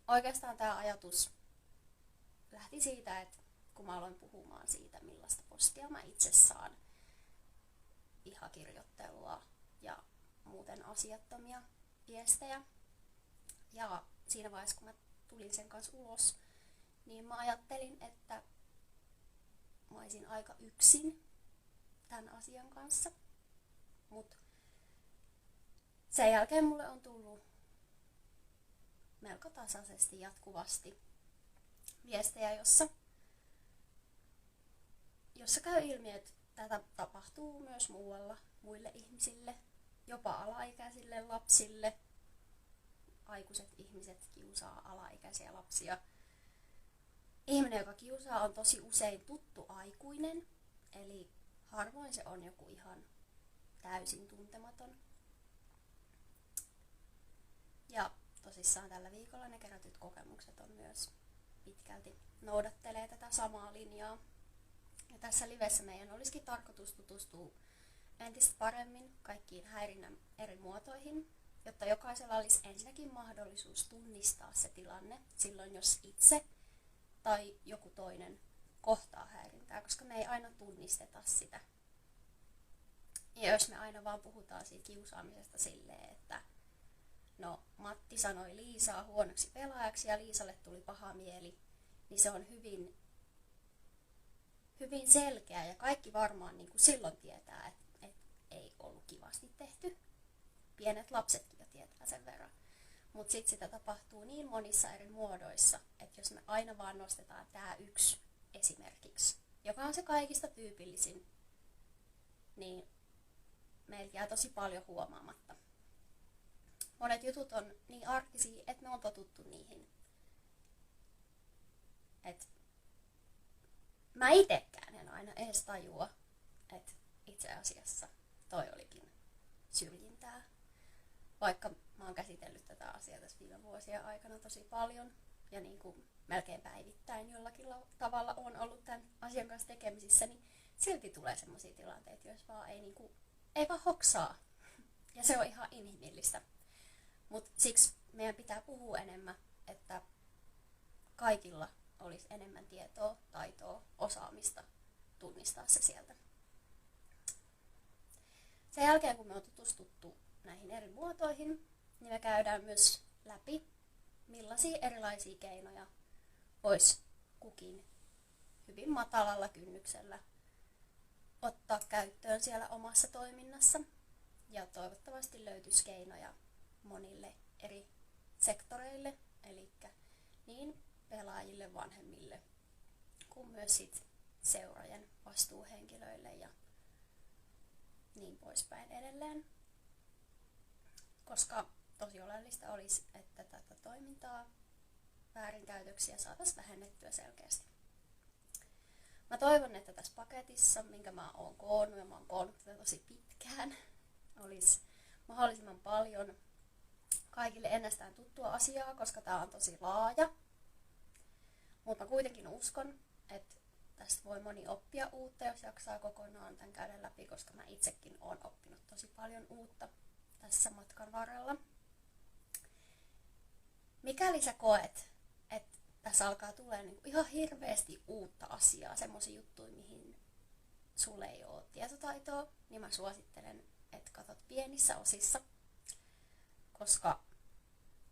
oikeastaan tämä ajatus lähti siitä, että kun mä aloin puhumaan siitä, millaista postia mä itse saan, vihakirjoittelua ja muuten asiattomia viestejä. Ja siinä vaiheessa, kun mä tulin sen kanssa ulos, niin mä ajattelin, että mä olisin aika yksin tämän asian kanssa. Mut sen jälkeen mulle on tullut melko tasaisesti jatkuvasti viestejä, jossa käy ilmi, että tätä tapahtuu myös muualla muille ihmisille, jopa alaikäisille lapsille. Aikuiset ihmiset kiusaa alaikäisiä lapsia. Ihminen, joka kiusaa, on tosi usein tuttu aikuinen, eli harvoin se on joku ihan täysin tuntematon. Ja tosissaan tällä viikolla ne kerätyt kokemukset on myös pitkälti noudattelee tätä samaa linjaa. Ja tässä livessä meidän olisikin tarkoitus tutustua entistä paremmin kaikkiin häirinnän eri muotoihin, jotta jokaisella olisi ensinnäkin mahdollisuus tunnistaa se tilanne silloin, jos itse tai joku toinen kohtaa häirintää, koska me ei aina tunnisteta sitä. Ja jos me aina vaan puhutaan siitä kiusaamisesta silleen, että no Matti sanoi Liisaa huonoksi pelaajaksi ja Liisalle tuli paha mieli, niin se on hyvin selkeä ja kaikki varmaan niin kuin silloin tietää, että ei ollut kivasti tehty. Pienet lapsetkin jo tietää sen verran. Mutta sitten sitä tapahtuu niin monissa eri muodoissa, että jos me aina vaan nostetaan tämä yksi esimerkiksi, joka on se kaikista tyypillisin, niin meiltä jää tosi paljon huomaamatta. Monet jutut on niin arkisia, että me on totuttu niihin. Et mä itekään en aina edes tajua, että itse asiassa toi olikin syrjintää. Vaikka mä oon käsitellyt tätä asiaa tässä viime vuosien aikana tosi paljon ja niin kuin melkein päivittäin jollakin tavalla on ollut tämän asian kanssa tekemisissä, niin silti tulee sellaisia tilanteita, joissa vaan ei vaan hoksaa. Ja se on ihan inhimillistä. Mutta siksi meidän pitää puhua enemmän, että kaikilla olisi enemmän tietoa, taitoa, osaamista tunnistaa se sieltä. Sen jälkeen, kun me on tutustuttu näihin eri muotoihin, niin me käydään myös läpi, millaisia erilaisia keinoja voisi kukin hyvin matalalla kynnyksellä ottaa käyttöön siellä omassa toiminnassa. Ja toivottavasti löytyisi keinoja monille eri sektoreille, eli niin pelaajille, vanhemmille, kuin myös sit seurojen vastuuhenkilöille ja niin poispäin edelleen. Koska tosi oleellista olisi, että tätä toimintaa, väärinkäytöksiä saataisiin vähennettyä selkeästi. Mä toivon, että tässä paketissa, minkä mä oon koonnut, ja mä oon koonnut tätä tosi pitkään, olisi mahdollisimman paljon kaikille ennestään tuttua asiaa, koska tää on tosi laaja. Mutta mä kuitenkin uskon, että tästä voi moni oppia uutta, jos jaksaa kokonaan tämän käydä läpi, koska mä itsekin oon oppinut tosi paljon uutta tässä matkan varrella. Mikäli sä koet, että tässä alkaa tulee ihan hirveästi uutta asiaa, semmoisia juttuja, mihin sulle ei ole tietotaitoa, niin mä suosittelen, että katsot pienissä osissa, koska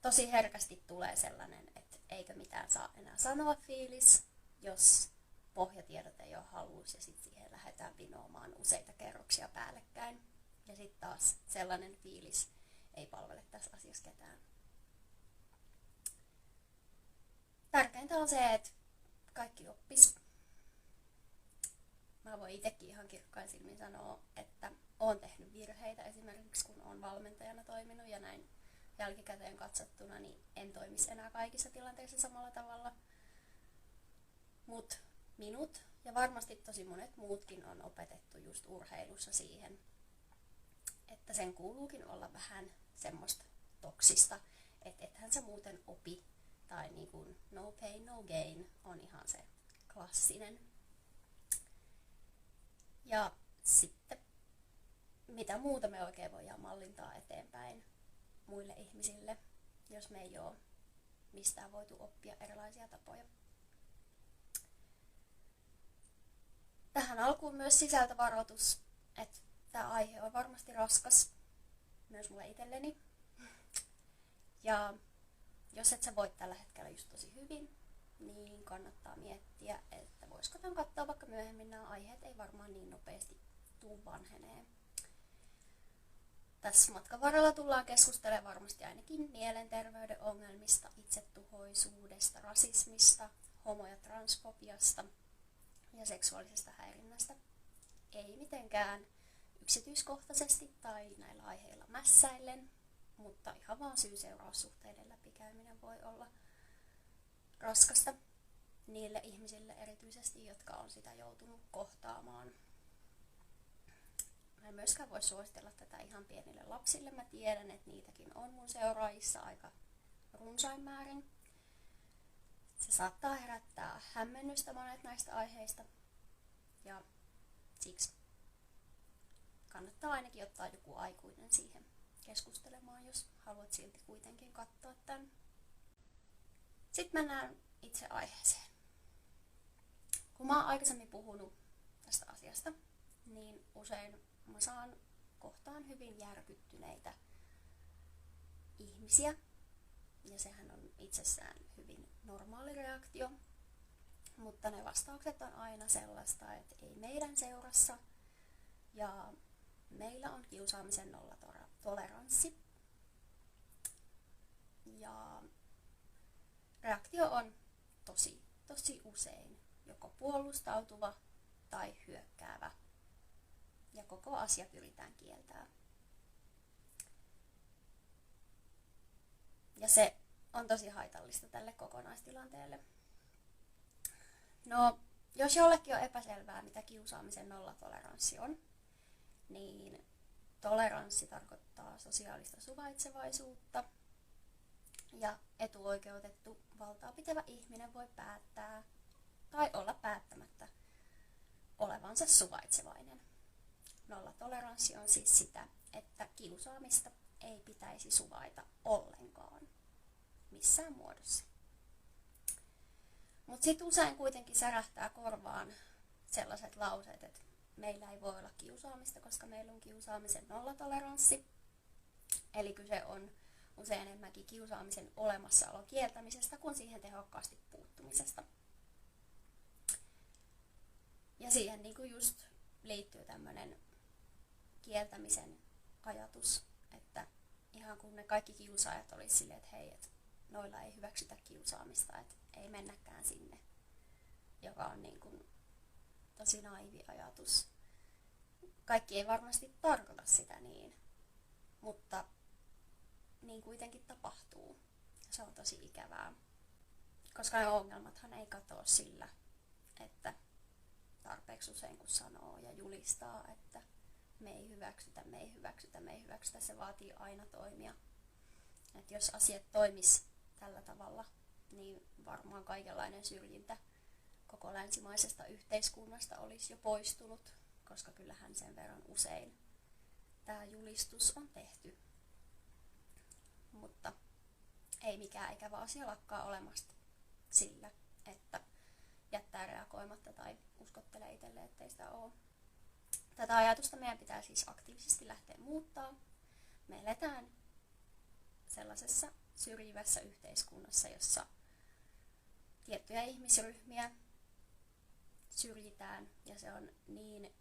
tosi herkästi tulee sellainen, että eikö mitään saa enää sanoa fiilis, jos pohjatiedot ei ole halus ja sitten siihen lähdetään vinoamaan useita kerroksia päällekkäin. Ja sitten taas sellainen fiilis ei palvele tässä asiassa ketään. Tärkeintä on se, että kaikki oppis. Mä voin itsekin ihan kirkkain silmin sanoa, että oon tehnyt virheitä esimerkiksi kun oon valmentajana toiminut ja näin jälkikäteen katsottuna, niin en toimisi enää kaikissa tilanteissa samalla tavalla. Mut minut ja varmasti tosi monet muutkin on opetettu just urheilussa siihen, että sen kuuluukin olla vähän semmoista toksista, että ethän sä muuten opi, tai niin kuin no pain, no gain on ihan se klassinen. Ja sitten, mitä muuta me oikein voidaan mallintaa eteenpäin muille ihmisille, jos me ei ole mistä on voitu oppia erilaisia tapoja. Tähän alkuun myös sisältövaroitus, että tämä aihe on varmasti raskas myös mulle itselleni. Ja jos et sä voi tällä hetkellä just tosi hyvin, niin kannattaa miettiä, että voisiko tämän katsoa vaikka myöhemmin. Nämä aiheet ei varmaan niin nopeasti tuu vanheneen. Tässä matkan varrella tullaan keskustelemaan varmasti ainakin mielenterveyden ongelmista, itsetuhoisuudesta, rasismista, homo- ja transfobiasta ja seksuaalisesta häirinnästä. Ei mitenkään yksityiskohtaisesti tai näillä aiheilla mässäillen, mutta ihan vaan syy-seuraussuhteiden läpikäyminen voi olla raskasta niille ihmisille erityisesti, jotka on sitä joutunut kohtaamaan. Mä en myöskään voi suositella tätä ihan pienille lapsille. Mä tiedän, että niitäkin on mun seuraajissa aika runsain määrin. Se saattaa herättää hämmennystä monet näistä aiheista. Ja siksi kannattaa ainakin ottaa joku aikuinen siihen keskustelemaan, jos haluat silti kuitenkin katsoa tämän. Sitten mennään itse aiheeseen. Kun mä oon aikaisemmin puhunut tästä asiasta, niin usein mä saan kohtaan hyvin järkyttyneitä ihmisiä. Ja sehän on itsessään hyvin normaali reaktio. Mutta ne vastaukset on aina sellaista, että ei meidän seurassa. Ja meillä on kiusaamisen nollatoleranssi. Ja reaktio on tosi usein joko puolustautuva tai hyökkäävä. Ja koko asia pyritään kieltämään. Ja se on tosi haitallista tälle kokonaistilanteelle. No, jos jollekin on epäselvää, mitä kiusaamisen nollatoleranssi on, niin toleranssi tarkoittaa sosiaalista suvaitsevaisuutta. Ja etuoikeutettu valtaa pitävä ihminen voi päättää tai olla päättämättä olevansa suvaitsevainen. Nollatoleranssi on siis sitä, että kiusaamista ei pitäisi suvaita ollenkaan missään muodossa. Mutta sitten usein kuitenkin särähtää korvaan sellaiset lauseet, että meillä ei voi olla kiusaamista, koska meillä on kiusaamisen nollatoleranssi. Eli kyse on usein enemmänkin kiusaamisen olemassaolon kieltämisestä kuin siihen tehokkaasti puuttumisesta. Ja siihen niin kuin just liittyy tämmöinen kieltämisen ajatus, että ihan kun ne kaikki kiusaajat olisi silleen, että hei, että noilla ei hyväksytä kiusaamista, että ei mennäkään sinne, joka on niin kuin tosi naivi ajatus. Kaikki ei varmasti tarkoita sitä niin, mutta niin kuitenkin tapahtuu. Se on tosi ikävää, koska ne ongelmathan ei katoa sillä, että tarpeeksi usein kun sanoo ja julistaa, että me ei hyväksytä, se vaatii aina toimia. Että jos asiat toimis tällä tavalla, niin varmaan kaikenlainen syrjintä koko länsimaisesta yhteiskunnasta olisi jo poistunut, koska kyllähän sen verran usein tämä julistus on tehty. Mutta ei mikään ikävä asia lakkaa olemasta sillä, että jättää reagoimatta tai uskottelee itselle, ettei sitä ole. Tätä ajatusta meidän pitää siis aktiivisesti lähteä muuttaa. Me eletään sellaisessa syrjivässä yhteiskunnassa, jossa tiettyjä ihmisryhmiä syrjitään ja se on niin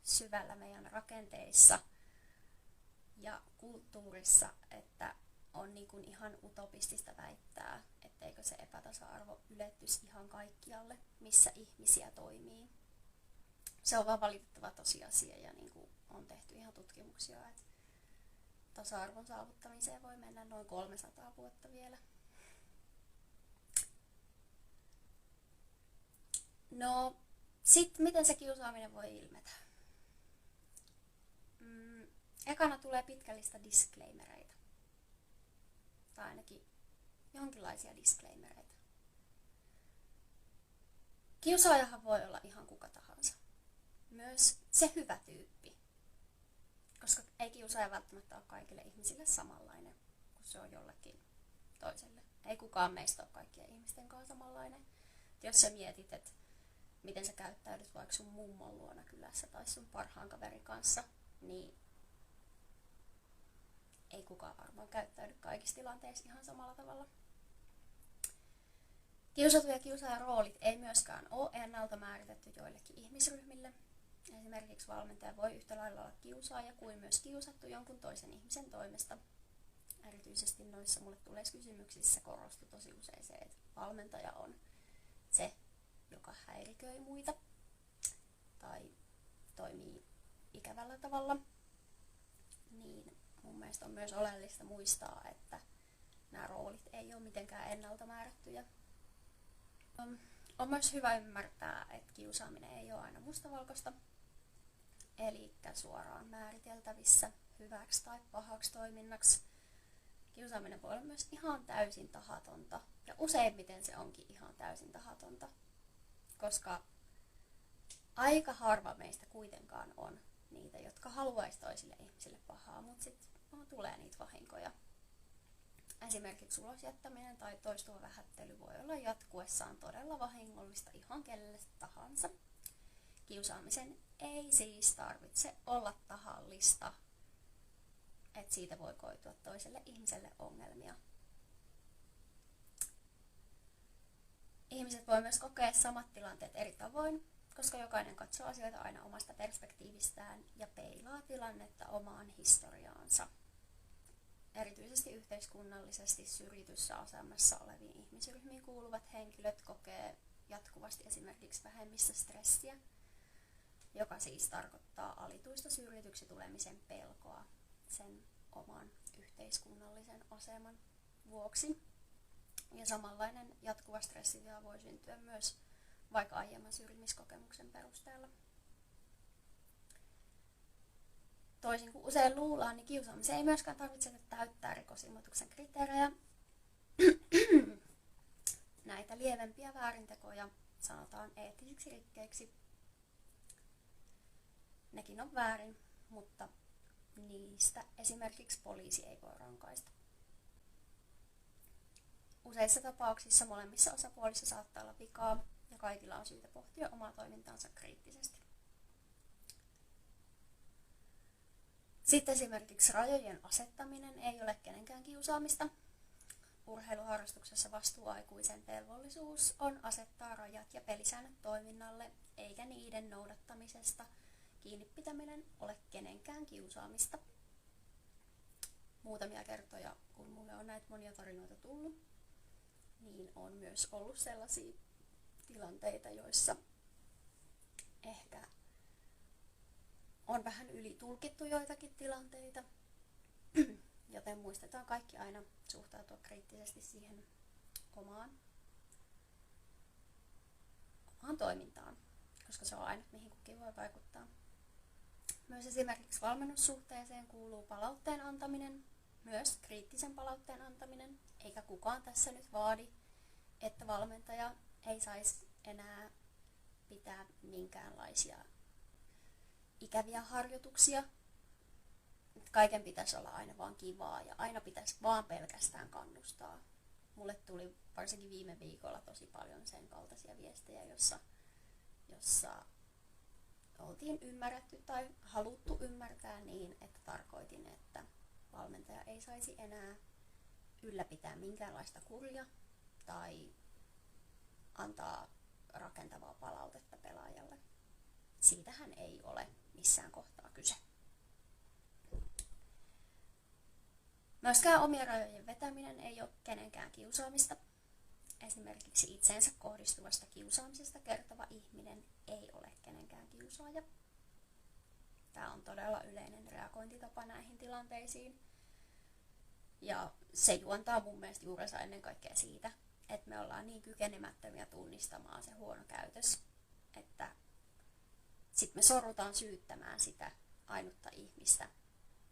syvällä meidän rakenteissa ja kulttuurissa, että on niin kuin ihan utopistista väittää, etteikö se epätasa-arvo ylettyisi ihan kaikkialle, missä ihmisiä toimii. Se on vaan valitettava tosiasia ja niin kuin on tehty ihan tutkimuksia, että tasa-arvon saavuttamiseen voi mennä noin 300 vuotta vielä. No, sitten miten se kiusaaminen voi ilmetä? Ekana tulee pitkä lista disclaimereita. Tai ainakin jonkinlaisia disclaimereita. Kiusaajahan voi olla ihan kuka tahansa. Myös se hyvä tyyppi. Koska ei kiusaaja välttämättä ole kaikille ihmisille samanlainen, kun se on jollekin toiselle Ei kukaan meistä ole kaikkien ihmisten kanssa samanlainen. Jos sä mietit, että miten sä käyttäydyt vaikka sun mummon luona kylässä tai sun parhaan kaverin kanssa, niin ei kukaan varmaan käyttäydy kaikissa tilanteissa ihan samalla tavalla. Kiusatun ja kiusaajan roolit ei myöskään ole ennalta määritetty joillekin ihmisryhmille. Esimerkiksi valmentaja voi yhtä lailla olla kiusaaja kuin myös kiusattu jonkun toisen ihmisen toimesta. Erityisesti noissa mulle tulee kysymyksissä korostui tosi usein se, että valmentaja on se, joka häiriköi muita tai toimii ikävällä tavalla. Niin mun mielestä on myös oleellista muistaa, että nämä roolit ei ole mitenkään ennalta määrättyjä. On myös hyvä ymmärtää, että kiusaaminen ei ole aina mustavalkoista, eli suoraan määriteltävissä hyväksi tai pahaksi toiminnaksi. Kiusaaminen voi olla myös ihan täysin tahatonta, ja useimmiten se onkin ihan täysin tahatonta, koska aika harva meistä kuitenkaan on niitä, jotka haluaisi toisille ihmisille pahaa, mutta sitten tulee niitä vahinkoja. Esimerkiksi ulosjättäminen tai toistuva vähättely voi olla jatkuessaan todella vahingollista ihan kelle tahansa. Kiusaamisen ei siis tarvitse olla tahallista, että siitä voi koitua toiselle ihmiselle ongelmia. Ihmiset voi myös kokea samat tilanteet eri tavoin, koska jokainen katsoo asioita aina omasta perspektiivistään ja peilaa tilannetta omaan historiaansa. Erityisesti yhteiskunnallisesti syrjityssä asemassa oleviin ihmisryhmiin kuuluvat henkilöt kokee jatkuvasti esimerkiksi vähemmistöstressiä, joka siis tarkoittaa alituista syrjityksi tulemisen pelkoa sen oman yhteiskunnallisen aseman vuoksi. Ja samanlainen jatkuva stressitila voi syntyä myös vaikka aiemman syrjimiskokemuksen perusteella. Toisin kuin usein luullaan, niin kiusaamisen ei myöskään tarvitse täyttää rikosilmoituksen kriteerejä. Näitä lievempiä väärintekoja sanotaan eettisiksi rikkeiksi. Nekin on väärin, mutta niistä esimerkiksi poliisi ei voi rankaista. Useissa tapauksissa molemmissa osapuolissa saattaa olla vikaa ja kaikilla on syytä pohtia omaa toimintaansa kriittisesti. Sitten esimerkiksi rajojen asettaminen ei ole kenenkään kiusaamista. Urheiluharrastuksessa vastuuaikuisen velvollisuus on asettaa rajat ja pelisäännöt toiminnalle, eikä niiden noudattamisesta kiinni pitäminen ole kenenkään kiusaamista. Muutamia kertoja, kun mulle on näitä monia tarinoita tullut, niin on myös ollut sellaisia tilanteita, joissa ehkä on vähän ylitulkittu joitakin tilanteita, joten muistetaan kaikki aina suhtautua kriittisesti siihen omaan toimintaan, koska se on aina mihin kukin voi vaikuttaa. Myös esimerkiksi valmennussuhteeseen kuuluu palautteen antaminen, myös kriittisen palautteen antaminen, eikä kukaan tässä nyt vaadi, että valmentaja ei saisi enää pitää minkäänlaisia ikäviä harjoituksia. Kaiken pitäisi olla aina vaan kivaa ja aina pitäisi vaan pelkästään kannustaa. Mulle tuli varsinkin viime viikolla tosi paljon sen kaltaisia viestejä, jossa oltiin ymmärretty tai haluttu ymmärtää niin, että tarkoitin, että valmentaja ei saisi enää ylläpitää minkäänlaista kuria tai antaa rakentavaa palautetta pelaajalle. Siitähän ei ole missään kohtaa kyse. Myöskään omien rajojen vetäminen ei ole kenenkään kiusaamista. Esimerkiksi itseensä kohdistuvasta kiusaamisesta kertova ihminen ei ole kenenkään kiusaaja. Tämä on todella yleinen reagointitapa näihin tilanteisiin. Ja se juontaa mun mielestä juurensa ennen kaikkea siitä, että me ollaan niin kykenemättömiä tunnistamaan se huono käytös, että sitten me sorrutaan syyttämään sitä ainutta ihmistä,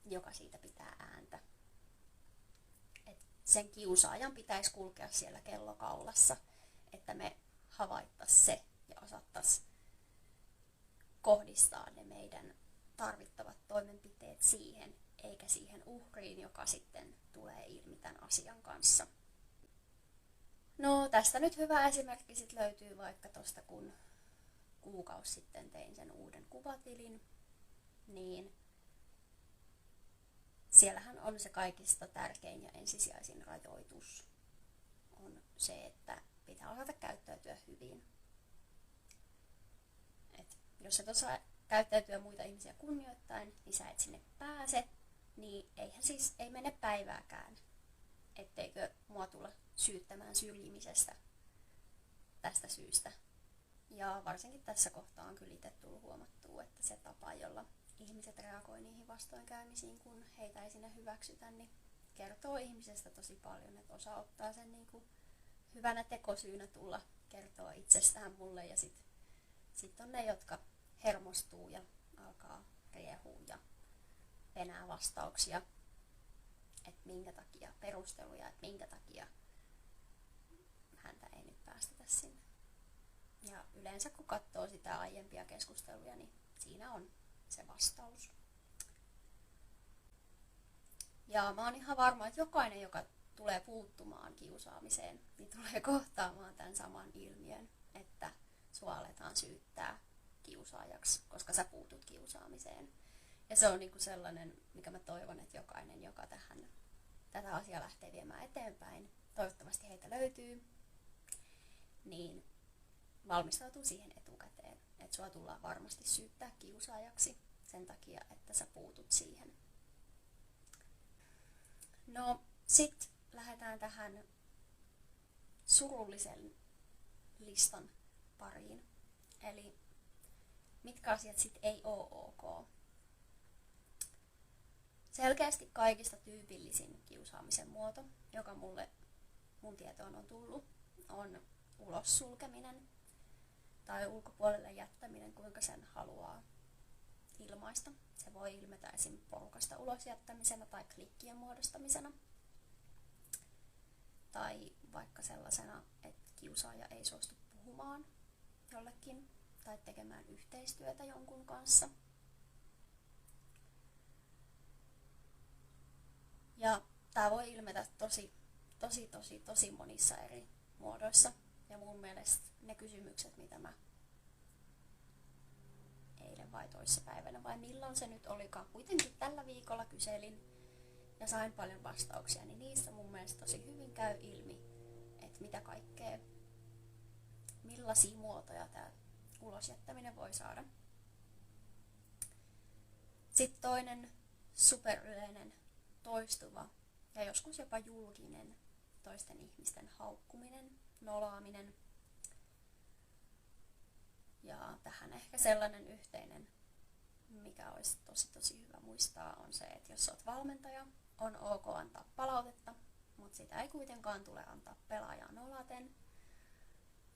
joka siitä pitää ääntä. Et sen kiusaajan pitäisi kulkea siellä kellokaulassa, että me havaittaisiin se ja osattaisiin kohdistaa ne meidän tarvittavat toimenpiteet siihen, eikä siihen uhriin, joka sitten tulee ilmi tämän asian kanssa. tästä nyt hyvä esimerkki sit löytyy vaikka tosta, kun kuukausi sitten tein sen uuden kuvatilin, niin siellähän on se kaikista tärkein ja ensisijaisin rajoitus on se, että pitää osata käyttäytyä hyvin. Et jos et osaa käyttäytyä muita ihmisiä kunnioittain, niin sä et sinne pääse, niin ei mene päivääkään, etteikö mua tulla syyttämään syrjimisestä tästä syystä. Ja varsinkin tässä kohtaa on kyllä itse tullut huomattua, että se tapa, jolla ihmiset reagoi niihin vastoinkäymisiin, kun heitä ei sinne hyväksytä, niin kertoo ihmisestä tosi paljon. Että osa ottaa sen niin kuin hyvänä tekosyynä tulla kertoa itsestään mulle, ja sit on ne, jotka hermostuu ja alkaa riehua ja penää vastauksia, että minkä takia, perusteluja, että minkä takia häntä ei nyt päästetä sinne. Ja yleensä kun katsoo sitä aiempia keskusteluja, niin siinä on se vastaus. Ja mä oon ihan varma, että jokainen, joka tulee puuttumaan kiusaamiseen, niin tulee kohtaamaan tämän saman ilmiön, että sua aletaan syyttää kiusaajaksi, koska sä puutut kiusaamiseen. Ja se on niinku sellainen, mikä mä toivon, että jokainen, joka tätä asiaa lähtee viemään eteenpäin, toivottavasti heitä löytyy, niin valmistautuu siihen etukäteen, että sua tullaan varmasti syyttää kiusaajaksi sen takia, että sä puutut siihen. No, sit lähdetään tähän surullisen listan pariin. Eli mitkä asiat sit ei oo ok. Selkeästi kaikista tyypillisin kiusaamisen muoto, joka mun tietoon on tullut, on ulos sulkeminen tai ulkopuolelle jättäminen, kuinka sen haluaa ilmaista. Se voi ilmetä esim. Porukasta ulos jättämisenä tai klikkien muodostamisena. Tai vaikka sellaisena, että kiusaaja ei suostu puhumaan jollekin tai tekemään yhteistyötä jonkun kanssa. Ja tää voi ilmetä tosi monissa eri muodoissa. Ja mun mielestä ne kysymykset, mitä mä eilen vai toissapäivänä vai milloin se nyt olikaan, kuitenkin tällä viikolla kyselin ja sain paljon vastauksia, niin niissä mun mielestä tosi hyvin käy ilmi, että mitä kaikkea, millaisia muotoja tää ulosjättäminen voi saada. Sitten toinen superyleinen, toistuva ja joskus jopa julkinen toisten ihmisten haukkuminen, nolaaminen. Ja tähän ehkä sellainen yhteinen, mikä olisi tosi hyvä muistaa, on se, että jos olet valmentaja, on ok antaa palautetta, mutta sitä ei kuitenkaan tule antaa pelaajaa nolaten.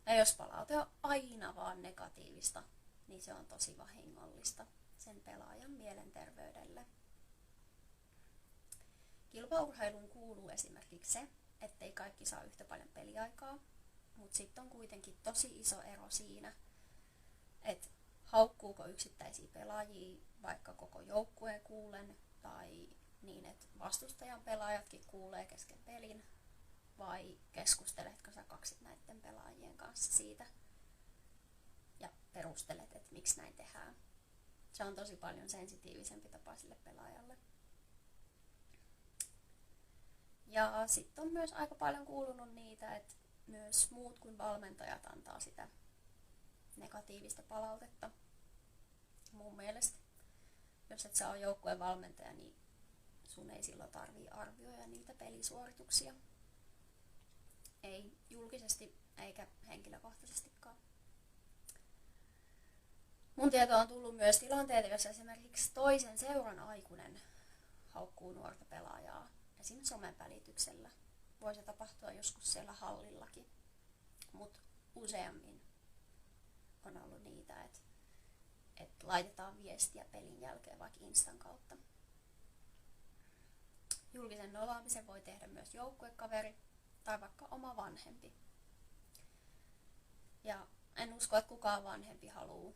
Ja jos palaute on aina vaan negatiivista, niin se on tosi vahingollista sen pelaajan mielenterveydelle. Kilpaurheiluun kuuluu esimerkiksi se, ettei kaikki saa yhtä paljon peliaikaa, mutta sitten on kuitenkin tosi iso ero siinä, että haukkuuko yksittäisiä pelaajia vaikka koko joukkueen kuulen tai niin, että vastustajan pelaajatkin kuulee kesken pelin, vai keskusteletko sä kaksit näiden pelaajien kanssa siitä ja perustelet, että miksi näin tehdään. Se on tosi paljon sensitiivisempi tapa sille pelaajalle. Ja sitten on myös aika paljon kuulunut niitä, että myös muut kuin valmentajat antaa sitä negatiivista palautetta. Mun mielestä, jos et sä ole joukkueen valmentaja, niin sun ei silloin tarvii arvioida niitä pelisuorituksia. Ei julkisesti eikä henkilökohtaisestikaan. Mun tietoon on tullut myös tilanteita, joissa esimerkiksi toisen seuran aikuinen haukkuu nuorta pelaajaa esim. Somen välityksellä. Voi se tapahtua joskus siellä hallillakin, mutta useammin on ollut niitä, että laitetaan viestiä pelin jälkeen vaikka Instan kautta. Julkisen nolaamisen voi tehdä myös joukkuekaveri tai vaikka oma vanhempi. Ja en usko, että kukaan vanhempi haluaa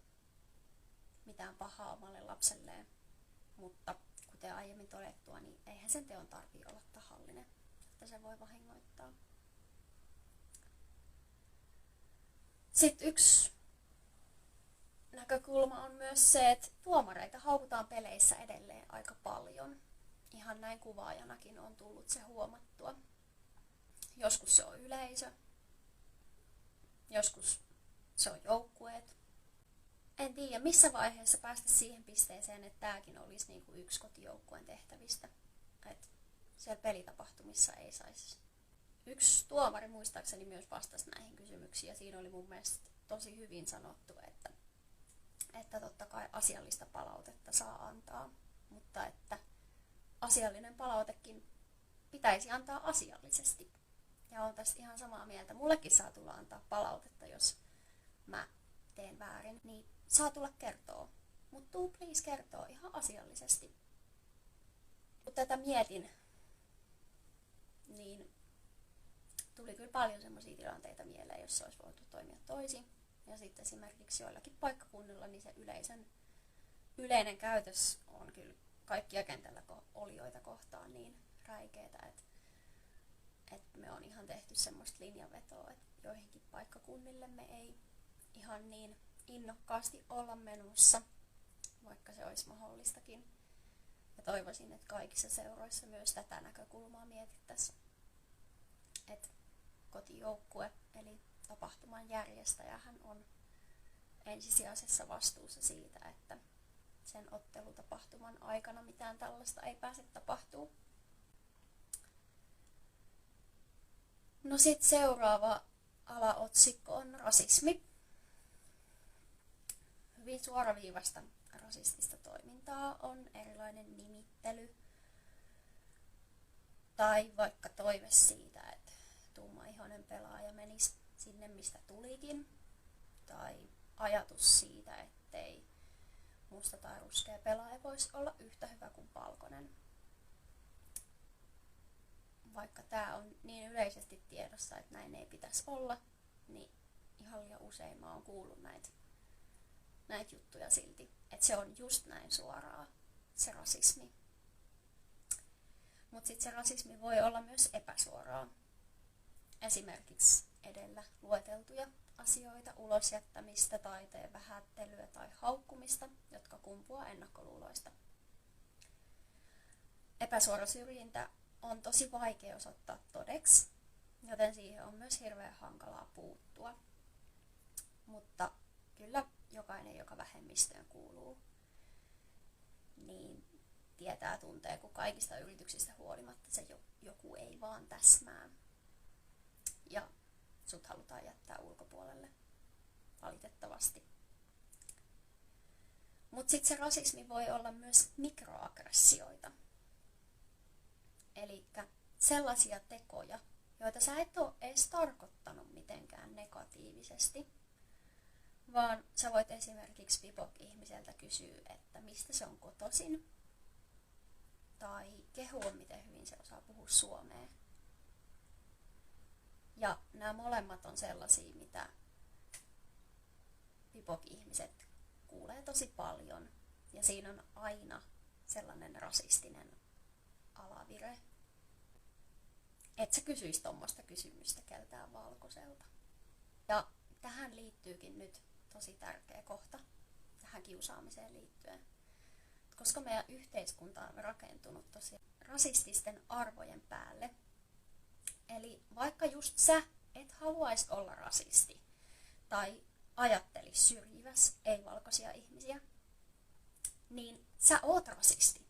mitään pahaa omalle lapselleen, mutta kuten aiemmin todettua, niin eihän sen teon tarvitse olla tahallinen, että se voi vahingoittaa. Sitten yksi näkökulma on myös se, että tuomareita haukutaan peleissä edelleen aika paljon. Ihan näin kuvaajanakin on tullut se huomattua. Joskus se on yleisö, joskus se on joukkueet. En tiedä, missä vaiheessa päästä siihen pisteeseen, että tämäkin olisi niinku yksi kotijoukkueen tehtävistä. Että siellä pelitapahtumissa ei saisi. Yksi tuomari muistaakseni myös vastasi näihin kysymyksiin, ja siinä oli mun mielestä tosi hyvin sanottu, että totta kai asiallista palautetta saa antaa, mutta että asiallinen palautekin pitäisi antaa asiallisesti. Ja olen tästä ihan samaa mieltä. Mullekin saa tulla antaa palautetta, jos mä teen väärin, niin saa tulla kertoa. Mutta tuu please kertoo ihan asiallisesti. Kun tätä mietin, niin tuli kyllä paljon semmoisia tilanteita mieleen, jossa olisi voitu toimia toisin. Ja sitten esimerkiksi joillakin paikkakunnilla niin se yleinen käytös on kyllä kaikkia kentällä olijoita kohtaan niin räikeetä, että me on ihan tehty semmoista linjanvetoa, että joihinkin paikkakunnille me ei ihan niin innokkaasti olla menossa, vaikka se olisi mahdollistakin. Ja toivoisin, että kaikissa seuroissa myös tätä näkökulmaa mietittäisiin, että kotijoukkue eli tapahtuman järjestäjähän on ensisijaisessa vastuussa siitä, että sen ottelutapahtuman aikana mitään tällaista ei pääse tapahtuu. No sitten seuraava alaotsikko on rasismi. Hyvin suoraviivasta rasistista toimintaa on erilainen nimittely tai vaikka toive siitä, että tummaihoinen pelaaja menisi sinne, mistä tulikin, tai ajatus siitä, ettei musta tai ruskea pelaaja voisi olla yhtä hyvä kuin valkoinen. Vaikka tämä on niin yleisesti tiedossa, että näin ei pitäisi olla, niin ihan liian usein mä oon kuullut näitä juttuja silti, että se on just näin suoraa, se rasismi. Mutta sitten se rasismi voi olla myös epäsuoraa. Esimerkiksi edellä lueteltuja asioita, ulosjättämistä, taiteen vähättelyä tai haukkumista, jotka kumpuaa ennakkoluuloista. Epäsuora syrjintä on tosi vaikea osoittaa todeksi, joten siihen on myös hirveän hankalaa puuttua. Mutta kyllä jokainen, joka vähemmistöön kuuluu, niin tietää tuntee, kun kaikista yrityksistä huolimatta se joku ei vaan täsmää. Ja sut halutaan jättää ulkopuolelle, valitettavasti. Mutta sitten se rasismi voi olla myös mikroaggressioita. Eli sellaisia tekoja, joita sä et ole edes tarkoittanut mitenkään negatiivisesti, vaan sä voit esimerkiksi BIPOC-ihmiseltä kysyä, että mistä se on kotoisin, tai kehua, miten hyvin se osaa puhua suomea. Ja nämä molemmat on sellaisia, mitä BIPOC-ihmiset kuulee tosi paljon. Ja siinä on aina sellainen rasistinen alavire. Et sä kysyisi tommoista kysymystä keltään valkoiselta. Ja tähän liittyykin nyt tosi tärkeä kohta, tähän kiusaamiseen liittyen. Koska meidän yhteiskunta on rakentunut tosi rasististen arvojen päälle. Eli vaikka just sä et haluaisi olla rasisti tai ajattelisi syrjiväs ei-valkoisia ihmisiä, niin sä oot rasisti.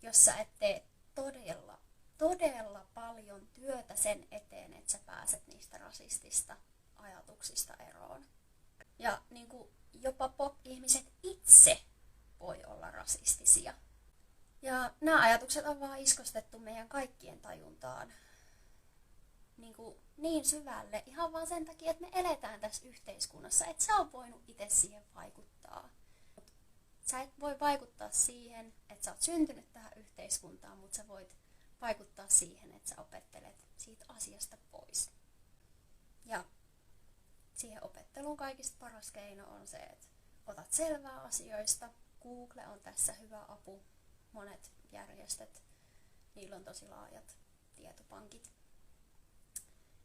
Jos sä et tee todella paljon työtä sen eteen, että sä pääset niistä rasistista ajatuksista eroon. Ja niin kuin jopa pop-ihmiset itse voi olla rasistisia. Ja nämä ajatukset on vaan iskostettu meidän kaikkien tajuntaan niin syvälle, ihan vaan sen takia, että me eletään tässä yhteiskunnassa, että sä oot voinut itse siihen vaikuttaa. Sä et voi vaikuttaa siihen, että sä oot syntynyt tähän yhteiskuntaan, mutta sä voit vaikuttaa siihen, että sä opettelet siitä asiasta pois. Ja siihen opetteluun kaikista paras keino on se, että otat selvää asioista. Google on tässä hyvä apu. Monet järjestöt, niillä on tosi laajat tietopankit.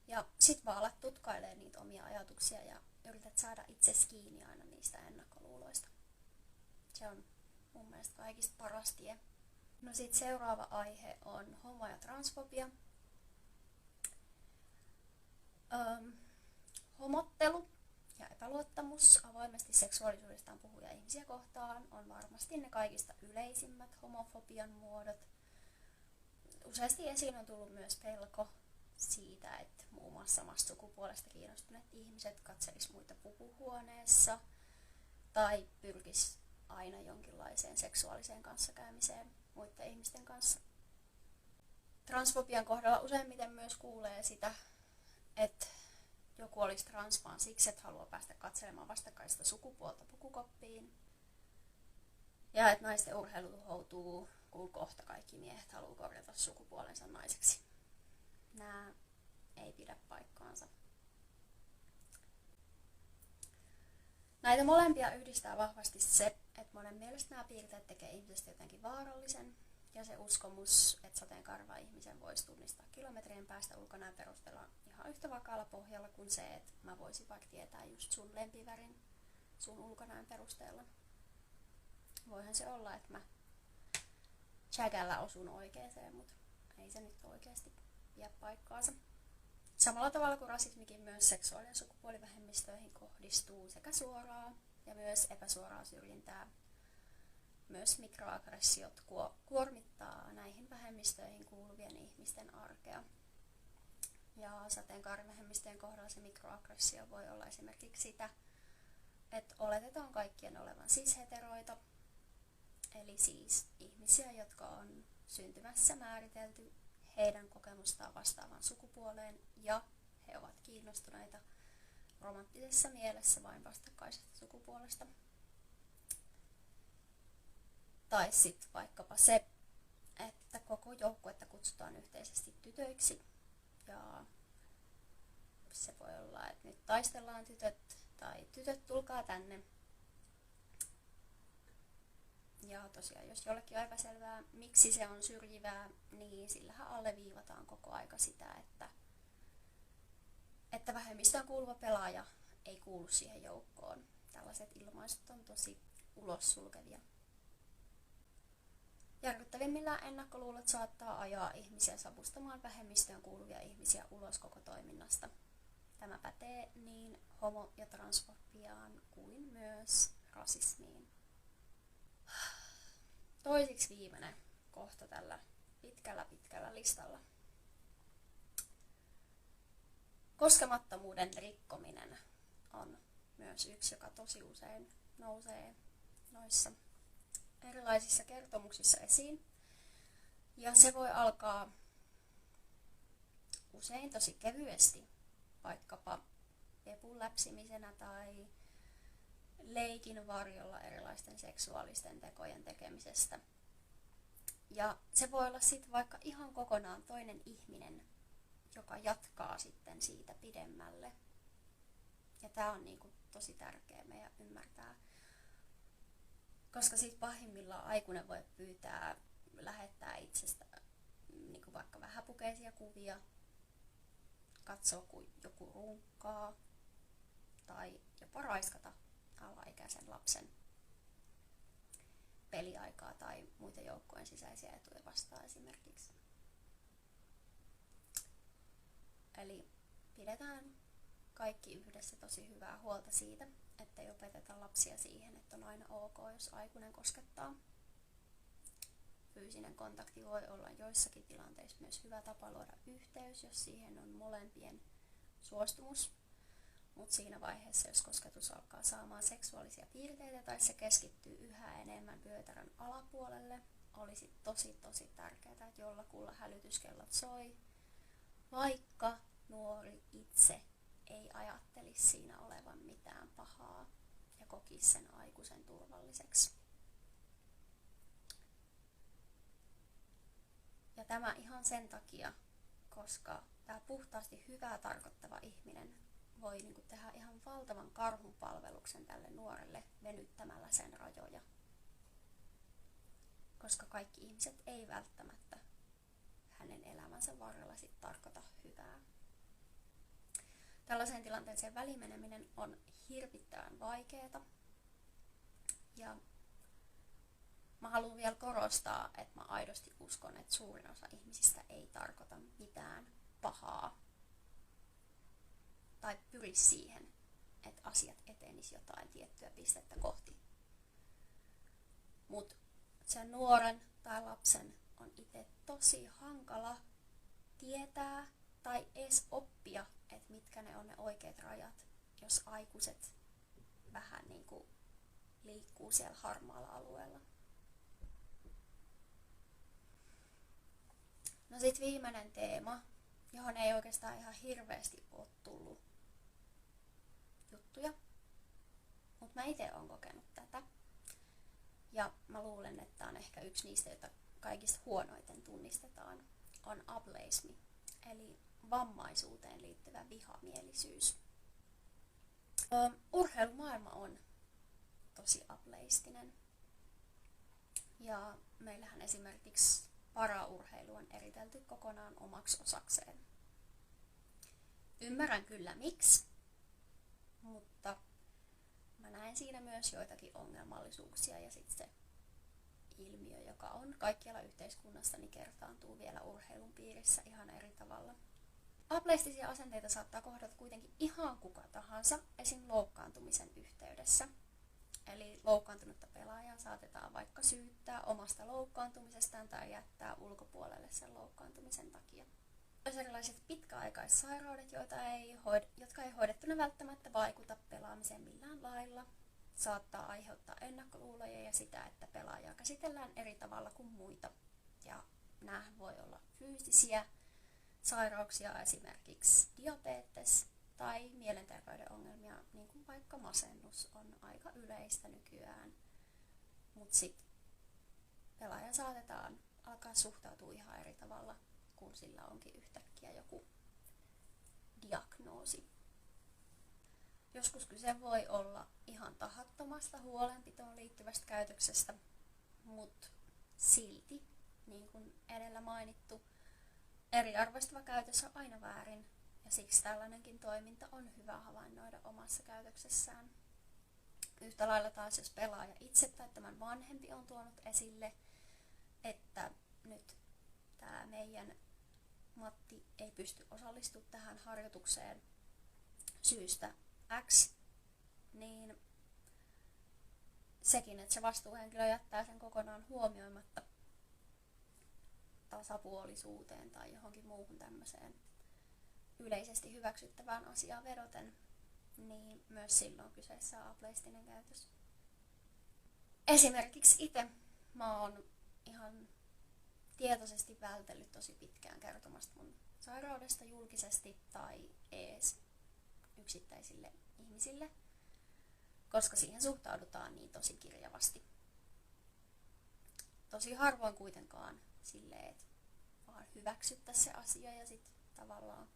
Ja sit vaan alat tutkailemaan niitä omia ajatuksia ja yrität saada itsesi kiinni aina niistä ennakkoluuloista. Se on mun mielestä kaikista paras tie. No sit seuraava aihe on homo- ja transfobia. Homottelu ja epäluottamus avoimesti seksuaalisuudestaan puhuvia ihmisiä kohtaan on varmasti ne kaikista yleisimmät homofobian muodot. Useasti esiin on tullut myös pelko siitä, että muun muassa samasta sukupuolesta kiinnostuneet ihmiset katselis muita pukuhuoneessa tai pyrkis aina jonkinlaiseen seksuaaliseen kanssakäymiseen muiden ihmisten kanssa. Transfobian kohdalla useimmiten myös kuulee sitä, että joku olisi trans vaan siksi, että haluaa päästä katselemaan vastakkaista sukupuolta pukukoppiin. Ja että naisten urheilu tuhoutuu, kun kohta kaikki miehet haluaa korjata sukupuolensa naiseksi. Nämä ei pidä paikkaansa. Näitä molempia yhdistää vahvasti se, että monen mielestä nämä piirteet tekee ihmisestä jotenkin vaarallisen. Ja se uskomus, että sateenkaareva ihmisen voisi tunnistaa kilometrien päästä ulkonäön perusteella ihan yhtä vakaalla pohjalla kuin se, että mä voisin vaikka tietää just sun lempivärin sun ulkonäön perusteella. Voihan se olla, että mä chägällä osun oikeeseen, mutta ei se nyt oikeasti pidä paikkaansa. Samalla tavalla kuin rasismikin myös seksuaali- ja sukupuolivähemmistöihin kohdistuu sekä suoraa ja myös epäsuoraa syrjintää. Myös mikroaggressiot kuormittaa näihin vähemmistöihin kuuluvien ihmisten arkea. Ja sateenkaarivähemmistöjen kohdalla se mikroaggressio voi olla esimerkiksi sitä, että oletetaan kaikkien olevan cis-heteroita, eli siis ihmisiä, jotka on syntymässä määritelty heidän kokemustaan vastaavan sukupuoleen ja he ovat kiinnostuneita romanttisessa mielessä vain vastakkaisesta sukupuolesta. Tai sitten vaikkapa se, että koko joukkuetta kutsutaan yhteisesti tytöiksi ja se voi olla, että nyt taistellaan tytöt tai tytöt tulkaa tänne. Ja tosiaan, jos jollekin on epäselvää, miksi se on syrjivää, niin sillähän alleviivataan koko aika sitä, että vähemmistöön kuuluva pelaaja ei kuulu siihen joukkoon. Tällaiset ilmaisut on tosi ulos sulkevia. Järkyttävimmillään ennakkoluulot saattaa ajaa ihmisiä savustamaan vähemmistöön kuuluvia ihmisiä ulos koko toiminnasta. Tämä pätee niin homo- ja transfobiaan kuin myös rasismiin. Toisiksi viimeinen kohta tällä pitkällä listalla. Koskemattomuuden rikkominen on myös yksi, joka tosi usein nousee noissa erilaisissa kertomuksissa esiin. Ja se voi alkaa usein tosi kevyesti, vaikkapa pepun läpsimisenä tai leikin varjolla erilaisten seksuaalisten tekojen tekemisestä. Ja se voi olla sitten vaikka ihan kokonaan toinen ihminen, joka jatkaa sitten siitä pidemmälle. Ja tämä on niinku tosi tärkeä meidän ymmärtää. Koska siitä pahimmillaan aikuinen voi pyytää lähettää itsestä niinku vaikka vähäpukeisia kuvia, katsoa kun joku runkkaa tai jopa raiskata alaikäisen lapsen peliaikaa tai muita joukkojen sisäisiä etuja vastaan esimerkiksi. Eli pidetään kaikki yhdessä tosi hyvää huolta siitä, ettei opeteta lapsia siihen, että on aina ok, jos aikuinen koskettaa. Fyysinen kontakti voi olla joissakin tilanteissa myös hyvä tapa luoda yhteys, jos siihen on molempien suostumus. Mutta siinä vaiheessa, jos kosketus alkaa saamaan seksuaalisia piirteitä tai se keskittyy yhä enemmän vyötärön alapuolelle, olisi tosi tärkeää, että jollakulla hälytyskellot soi, vaikka nuori itse ei ajattelisi siinä olevan mitään pahaa ja kokisi sen aikuisen turvalliseksi. Ja tämä ihan sen takia, koska tämä puhtaasti hyvää tarkoittava ihminen voi tehdä ihan valtavan karhunpalveluksen tälle nuorelle venyttämällä sen rajoja. Koska kaikki ihmiset ei välttämättä hänen elämänsä varrella sit tarkoita hyvää. tällaiseen tilanteeseen välimeneminen on hirvittävän vaikeeta. Ja mä haluan vielä korostaa, että mä aidosti uskon, että suurin osa ihmisistä ei tarkoita mitään pahaa. Tai pyri siihen, että asiat etenisi jotain tiettyä pistettä kohti. Mutta sen nuoren tai lapsen on itse tosi hankala tietää tai edes oppia, että mitkä ne on ne oikeat rajat, jos aikuiset vähän niin kuin liikkuu siellä harmaalla alueella. No sit viimeinen teema, johon ei oikeastaan ihan hirveästi ole tullut juttuja, mutta mä itse olen kokenut tätä. Ja mä luulen, että tämä on ehkä yksi niistä, joita kaikista huonoiten tunnistetaan, on ableismi, eli vammaisuuteen liittyvä vihamielisyys. Urheilumaailma on tosi ableistinen. Ja meillähän esimerkiksi paraurheilu on eritelty kokonaan omaksi osakseen. Ymmärrän kyllä miksi, mutta mä näen siinä myös joitakin ongelmallisuuksia ja sitten se ilmiö, joka on kaikkialla yhteiskunnassa, niin kertaantuu vielä urheilun piirissä ihan eri tavalla. Ableistisia asenteita saattaa kohdata kuitenkin ihan kuka tahansa, esim. Loukkaantumisen yhteydessä. Eli loukkaantunutta pelaajaa saatetaan vaikka syyttää omasta loukkaantumisestaan tai jättää ulkopuolelle sen loukkaantumisen takia. Myös erilaiset pitkäaikaissairaudet, jotka ei hoidettuna välttämättä vaikuta pelaamiseen millään lailla, saattaa aiheuttaa ennakkoluuloja ja sitä, että pelaajaa käsitellään eri tavalla kuin muita. Ja nämä voi olla fyysisiä sairauksia, esimerkiksi diabetes tai mielenterveyden ongelmia, niin kuin vaikka masennus on aika yleistä nykyään. Mutta sitten pelaaja saatetaan alkaa suhtautua ihan eri tavalla, kun sillä onkin yhtäkkiä joku diagnoosi. Joskus kyse voi olla ihan tahattomasta huolenpitoon liittyvästä käytöksestä, mutta silti, niin kuin edellä mainittu, eriarvoistava käytös on aina väärin, ja siksi tällainenkin toiminta on hyvä havainnoida omassa käytöksessään. Yhtä lailla taas, jos pelaaja itse tai tämän vanhempi on tuonut esille, että nyt tämä meidän Matti ei pysty osallistumaan tähän harjoitukseen syystä X, niin sekin, että se vastuuhenkilö jättää sen kokonaan huomioimatta tasapuolisuuteen tai johonkin muuhun tämmöiseen yleisesti hyväksyttävään asiaan vedoten, niin myös silloin kyseessä on ableistinen käytös. Esimerkiksi itse mä oon ihan tietoisesti vältellyt tosi pitkään kertomasta mun sairaudesta julkisesti tai ees yksittäisille ihmisille, koska siihen suhtaudutaan niin tosi kirjavasti. Tosi harvoin kuitenkaan silleen, että vaan hyväksyttäisiin se asia ja sitten tavallaan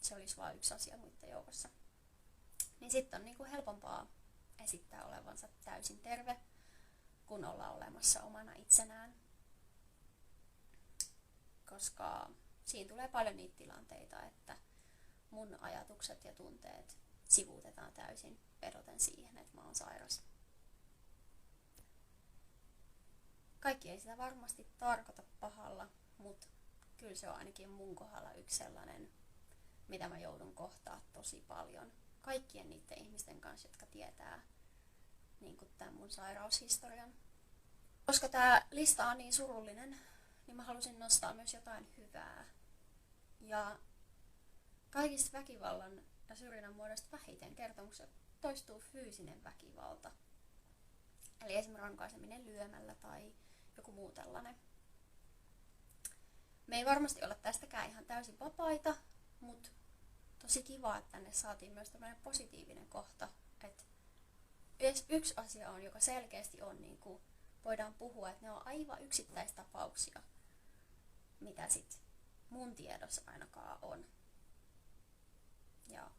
se olisi vain yksi asia muiden joukossa. Niin sitten on niinku helpompaa esittää olevansa täysin terve, kun olla olemassa omana itsenään. Koska siinä tulee paljon niitä tilanteita, että mun ajatukset ja tunteet sivuutetaan täysin vedoten siihen, että mä oon sairas. Kaikki ei sitä varmasti tarkoita pahalla, mutta kyllä se on ainakin mun kohdalla yksi sellainen, mitä mä joudun kohtaa tosi paljon. Kaikkien niiden ihmisten kanssa, jotka tietää niin kuin tämän mun sairaushistorian. Koska tää lista on niin surullinen, niin mä halusin nostaa myös jotain hyvää. Ja kaikista väkivallan ja syrjinnän muodosta vähiten kertomuksessa toistuu fyysinen väkivalta. Eli esimerkiksi rankaiseminen lyömällä tai joku muu tällainen. Me ei varmasti olla tästäkään ihan täysin vapaita, mutta tosi kiva, että tänne saatiin myös tämmöinen positiivinen kohta. Että yksi asia on, joka selkeästi on, niin kuin voidaan puhua, että ne on aivan yksittäistapauksia, mitä sit mun tiedossa ainakaan on. Ja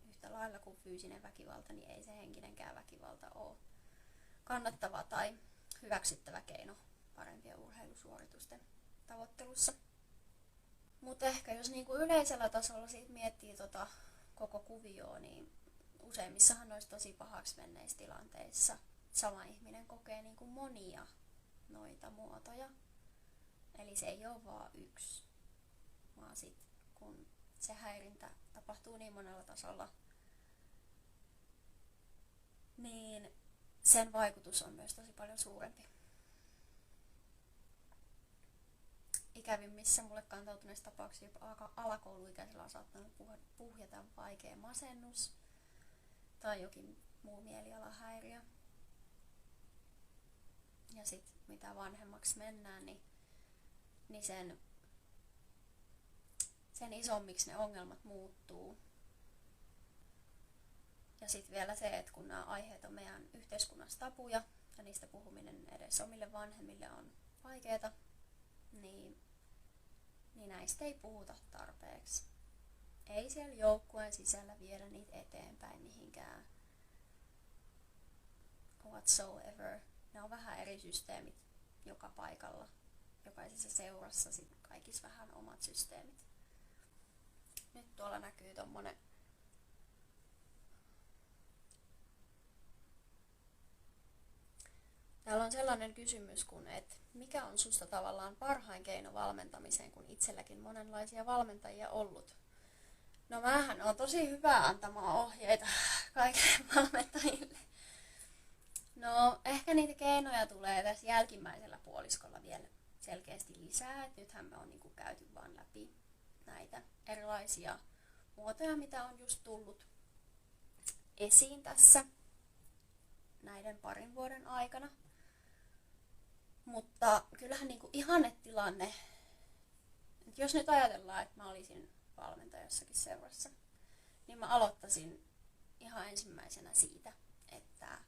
yhtä lailla kuin fyysinen väkivalta, niin ei se henkinenkään väkivalta ole kannattava tai hyväksyttävä keino parempien urheilusuoritusten tavoittelussa. Mutta ehkä jos niinku yleisellä tasolla siitä miettii koko kuvioa, niin useimmissahan noissa tosi pahaksi menneissä tilanteissa sama ihminen kokee niinku monia noita muotoja. Eli se ei ole vaan yksi, vaan sit kun se häirintä tapahtuu niin monella tasolla, niin sen vaikutus on myös tosi paljon suurempi. Ikävimmissä mulle kantautuneissa tapauksissa jopa alakouluikäisellä on saattanut puhjeta vaikea masennus tai jokin muu mielialahäiriö. Ja sit mitä vanhemmaksi mennään, niin sen isommiksi ne ongelmat muuttuu. Ja sitten vielä se, että kun nämä aiheet on meidän yhteiskunnassa tabuja ja niistä puhuminen edes omille vanhemmille on vaikeaa, niin näistä ei puhuta tarpeeksi. Ei siellä joukkueen sisällä viedä niitä eteenpäin mihinkään whatsoever. Ne on vähän eri systeemit joka paikalla. Jokaisessa seurassa sit kaikissa vähän omat systeemit. Nyt tuolla näkyy tommonen täällä on sellainen kysymys kuin, että mikä on susta tavallaan parhain keino valmentamiseen, kun itselläkin monenlaisia valmentajia ollut? No mähän on tosi hyvä antamaan ohjeita kaikille valmentajille. No ehkä niitä keinoja tulee tässä jälkimmäisellä puoliskolla vielä selkeästi lisää. Et nythän me on niinku käyty vaan läpi näitä erilaisia muotoja, mitä on just tullut esiin tässä näiden parin vuoden aikana. Mutta kyllähän niinku ihannetilanne, jos nyt ajatellaan, että mä olisin valmentaja jossakin seurassa, niin mä aloittaisin ihan ensimmäisenä siitä, että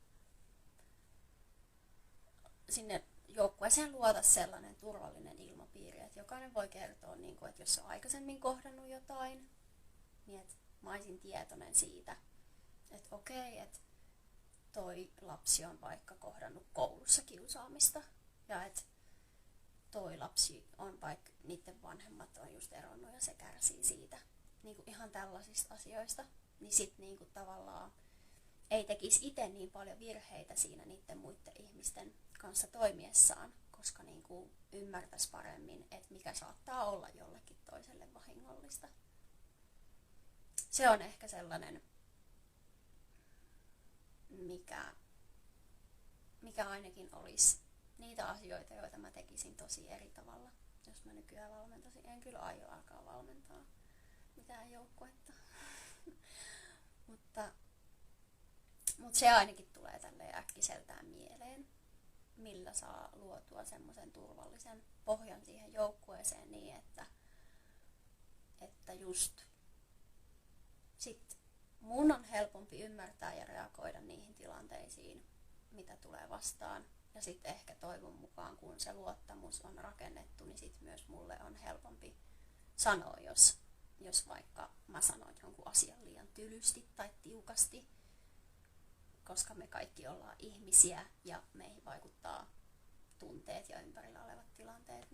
sinne joukkueeseen luoda sellainen turvallinen ilmapiiri, että jokainen voi kertoa, että jos on aikaisemmin kohdannut jotain, niin että mä olisin tietoinen siitä, että okei, että toi lapsi on vaikka kohdannut koulussa kiusaamista ja että toi lapsi on vaikka niiden vanhemmat on just eronnut ja se kärsii siitä. Ihan tällaisista asioista, niin sit tavallaan ei tekisi itse niin paljon virheitä siinä niiden muiden ihmisten kanssa toimiessaan, koska ymmärtäisi paremmin, että mikä saattaa olla jollekin toiselle vahingollista. Se on ehkä sellainen, mikä ainakin olisi niitä asioita, joita mä tekisin tosi eri tavalla, jos mä nykyään valmentaisin. En kyllä aio alkaa valmentaa mitään joukkuetta. Mutta se ainakin tulee tälleen äkkiseltään mieleen, millä saa luotua semmoisen turvallisen pohjan siihen joukkueeseen niin, että just sit mun on helpompi ymmärtää ja reagoida niihin tilanteisiin, mitä tulee vastaan. Ja sitten ehkä toivon mukaan, kun se luottamus on rakennettu, niin sit myös mulle on helpompi sanoa, jos vaikka mä sanon jonkun asian liian tylysti tai tiukasti, koska me kaikki ollaan ihmisiä ja meihin vaikuttaa tunteet ja ympärillä olevat tilanteet,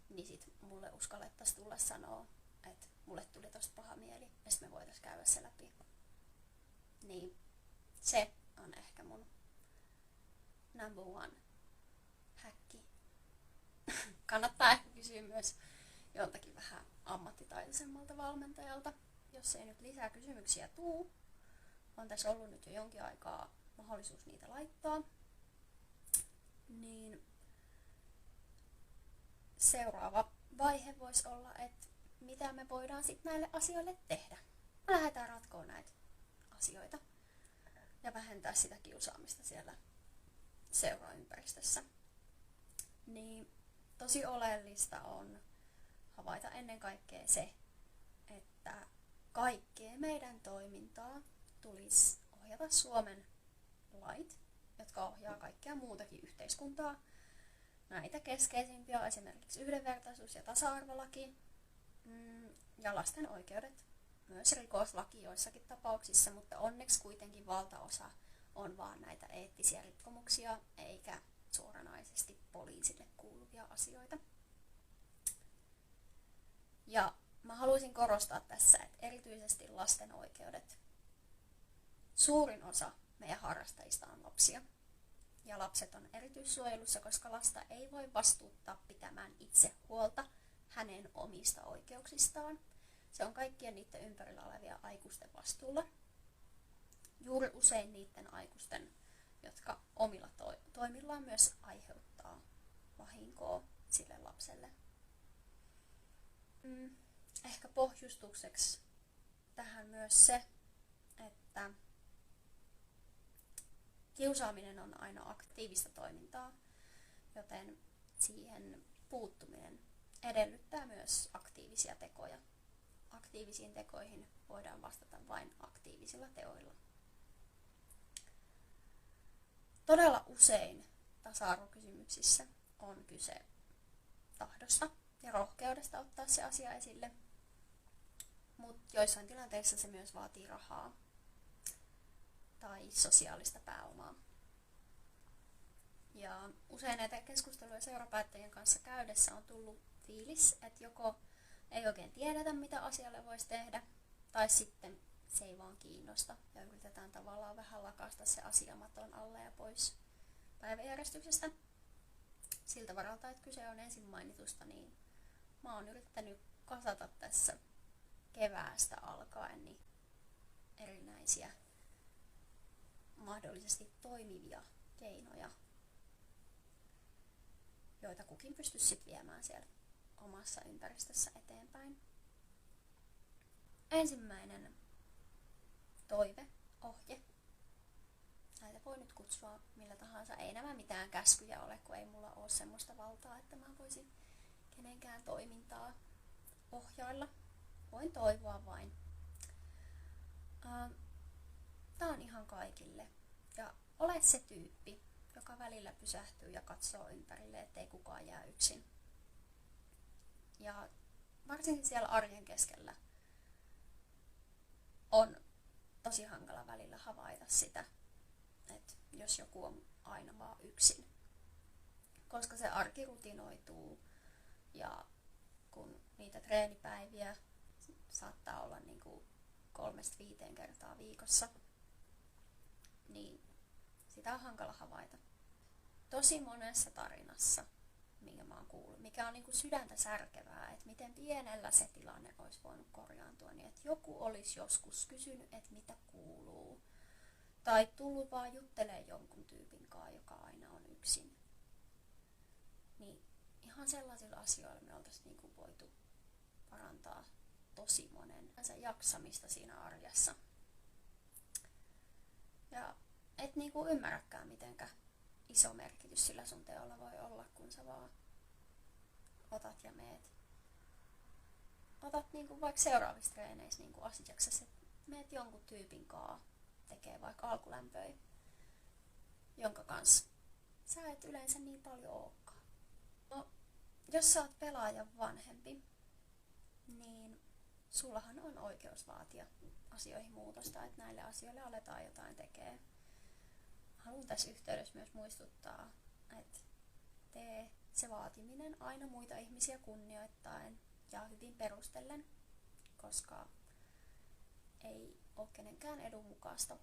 niin sit mulle uskallettaisiin tulla sanoa, että mulle tuli tosta paha mieli ja sit me voitais käydä se läpi. Niin se on ehkä mun number one häkki. Kannattaa ehkä kysyä myös joltakin vähän ammattitaitoisemmalta valmentajalta, jos ei nyt lisää kysymyksiä tuu. On tässä ollut nyt jo jonkin aikaa mahdollisuus niitä laittaa. Niin seuraava vaihe voisi olla, että mitä me voidaan sitten näille asioille tehdä. Me lähdetään ratkoon näitä asioita ja vähentää sitä kiusaamista siellä seuraympäristössä. Niin tosi oleellista on havaita ennen kaikkea se, että kaikkea meidän toimintaa tulisi ohjata Suomen lait, jotka ohjaa kaikkea muutakin yhteiskuntaa. Näitä keskeisimpiä on esimerkiksi yhdenvertaisuus- ja tasa-arvolaki ja lasten oikeudet, myös rikoslaki joissakin tapauksissa, mutta onneksi kuitenkin valtaosa on vaan näitä eettisiä rikkomuksia, eikä suoranaisesti poliisille kuuluvia asioita. Ja mä haluaisin korostaa tässä, että erityisesti lasten oikeudet. Suurin osa meidän harrastajista on lapsia. Ja lapset on erityissuojelussa, koska lasta ei voi vastuuttaa pitämään itse huolta hänen omista oikeuksistaan. Se on kaikkien niiden ympärillä olevia aikuisten vastuulla. Juuri usein niiden aikuisten, jotka omilla toimillaan myös aiheuttaa vahinkoa sille lapselle. Ehkä pohjustukseksi tähän myös se, että kiusaaminen on aina aktiivista toimintaa, joten siihen puuttuminen edellyttää myös aktiivisia tekoja. Aktiivisiin tekoihin voidaan vastata vain aktiivisilla teoilla. Todella usein tasa-arvokysymyksissä on kyse tahdosta ja rohkeudesta ottaa se asia esille, mutta joissain tilanteissa se myös vaatii rahaa tai sosiaalista pääomaa. Ja usein näitä keskusteluja seurapäättäjien kanssa käydessä on tullut fiilis, että joko ei oikein tiedetä, mitä asialle voisi tehdä, tai sitten se ei vaan kiinnosta ja yritetään tavallaan vähän lakasta se asia maton alle ja pois päiväjärjestyksestä. Siltä varalta, että kyse on ensin mainitusta, niin mä oon yrittänyt kasata tässä keväästä alkaen niin erinäisiä mahdollisesti toimivia keinoja, joita kukin pystyisi sitten viemään siellä omassa ympäristössä eteenpäin. Ensimmäinen toive, ohje. Näitä voi nyt kutsua millä tahansa. Ei nämä mitään käskyjä ole, kun ei mulla ole semmoista valtaa, että mä voisin kenenkään toimintaa ohjailla. Voin toivoa vain. Tää on ihan kaikille. Ja ole se tyyppi, joka välillä pysähtyy ja katsoo ympärille, ettei kukaan jää yksin. Ja varsinkin siellä arjen keskellä on tosi hankala välillä havaita sitä, että jos joku on aina vaan yksin. Koska se arki rutinoituu ja kun niitä treenipäiviä saattaa olla niin kuin 3-5 kertaa viikossa, niin sitä on hankala havaita. Tosi monessa tarinassa, minkä mä oon kuullut, mikä on niin kuin sydäntä särkevää, että miten pienellä se tilanne olisi voinut korjaantua, niin että joku olisi joskus kysynyt, että mitä kuuluu. Tai tullut vaan juttelee jonkun tyypin kanssa, joka aina on yksin. Niin ihan sellaisilla asioilla me oltaisiin niin kuin voitu parantaa tosi monen jaksamista siinä arjessa. Ja et niinku ymmärräkään, mitenkä iso merkitys sillä sun teolla voi olla, kun sä vaan otat ja meet. Otat niinku vaikka seuraavissa treeneissä niinku asiaksesi, että meet jonkun tyypin kaa tekee vaikka alkulämpöä, jonka kanssa sä et yleensä niin paljon ookaan. No, jos sä oot pelaajan vanhempi, niin sullahan on oikeus vaatia asioihin muutosta, että näille asioille aletaan jotain tekemään. Haluan tässä yhteydessä myös muistuttaa, että tee se vaatiminen aina muita ihmisiä kunnioittaen ja hyvin perustellen, koska ei ole kenenkään edun mukaista,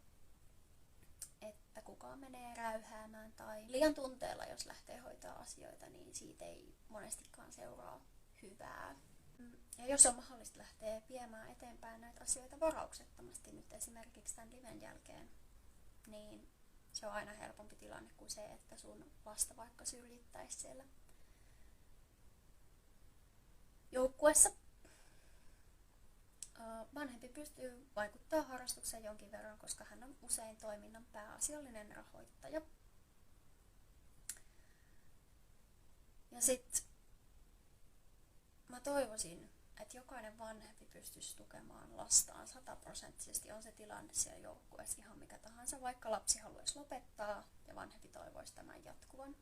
että kukaan menee räyhäämään tai liian tunteella, jos lähtee hoitaa asioita, niin siitä ei monestikaan seuraa hyvää. Ja jos on mahdollista lähteä viemään eteenpäin näitä asioita varauksettomasti nyt esimerkiksi tämän liven jälkeen, niin se on aina helpompi tilanne kuin se, että sun lasta vaikka syrjittäisi siellä joukkueessa. Vanhempi pystyy vaikuttamaan harrastukseen jonkin verran, koska hän on usein toiminnan pääasiallinen rahoittaja. Ja sitten mä toivoisin, että jokainen vanhempi pystyisi tukemaan lastaan 100%. On se tilanne siellä joukkueessa ihan mikä tahansa, vaikka lapsi haluaisi lopettaa ja vanhempi toivoisi tämän jatkuvan.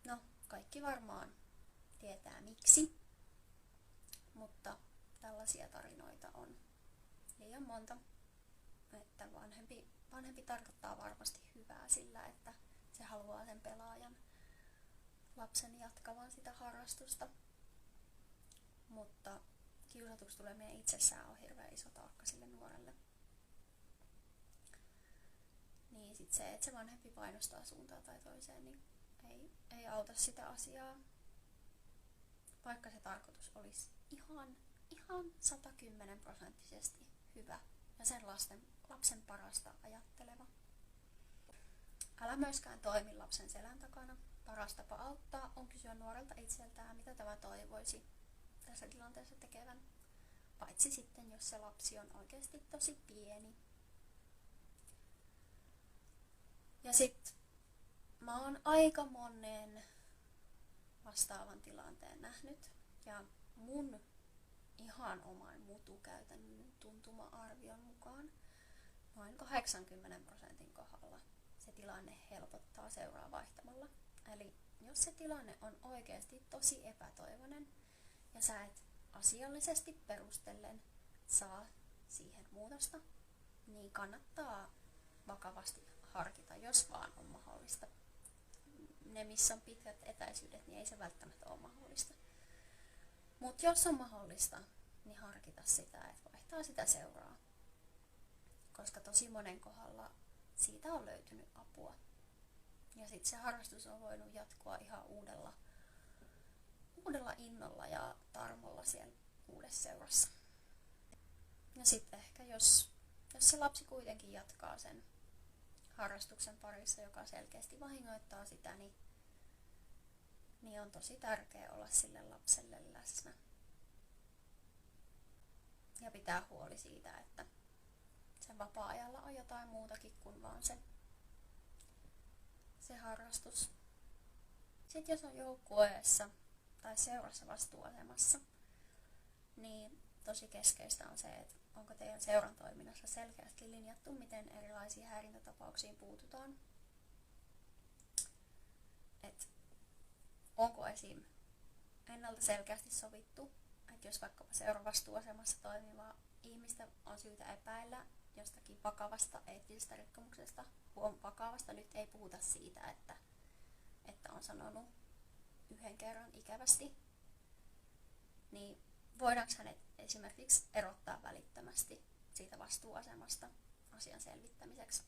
No, kaikki varmaan tietää miksi, mutta tällaisia tarinoita on liian monta, että vanhempi tarkoittaa varmasti hyvää sillä, että se haluaa sen pelaajan lapsen jatkavan sitä harrastusta. Mutta kiusatuksi tuleminen itsessään on hirveän iso taakka sille nuorelle. Niin sit se, että se vanhempi painostaa suuntaan tai toiseen, niin ei auta sitä asiaa. Vaikka se tarkoitus olisi ihan 110% hyvä ja sen lapsen parasta ajatteleva. Älä myöskään toimi lapsen selän takana. Paras tapa auttaa on kysyä nuorelta itseltään, mitä tämä toivoisi tässä tilanteessa tekevän. Paitsi sitten, jos se lapsi on oikeasti tosi pieni. Ja sit mä oon aika monen vastaavan tilanteen nähnyt. Ja mun ihan oman mutukäytännön tuntuma-arvion mukaan noin 80% kohdalla se tilanne helpottaa seuraa vaihtamalla. Eli jos se tilanne on oikeasti tosi epätoivoinen ja sä et asiallisesti perustellen saa siihen muutosta, niin kannattaa vakavasti harkita, jos vaan on mahdollista. Ne, missä on pitkät etäisyydet, niin ei se välttämättä ole mahdollista. Mutta jos on mahdollista, niin harkita sitä, että vaihtaa sitä seuraa. Koska tosi monen kohdalla siitä on löytynyt apua. Ja sitten se harrastus on voinut jatkua ihan uudella innolla ja tarmolla siellä uudessa seurassa. Ja sitten ehkä jos se lapsi kuitenkin jatkaa sen harrastuksen parissa, joka selkeästi vahingoittaa sitä, niin on tosi tärkeää olla sille lapselle läsnä. Ja pitää huoli siitä, että sen vapaa-ajalla on jotain muutakin kuin vaan se harrastus. Sitten jos on joukkueessa tai seurassa vastuuasemassa, niin tosi keskeistä on se, että onko teidän seuran toiminnassa selkeästi linjattu, miten erilaisiin häirintätapauksiin puututaan. Et onko esim. Ennalta selkeästi sovittu, että jos vaikkapa seuran vastuuasemassa toimivaa ihmistä on syytä epäillä jostakin vakavasta eettisestä rikkomuksesta. Vakavasta nyt ei puhuta siitä, että on sanonut yhden kerran ikävästi. Niin voidaanko hänet esimerkiksi erottaa välittömästi siitä vastuuasemasta asian selvittämiseksi?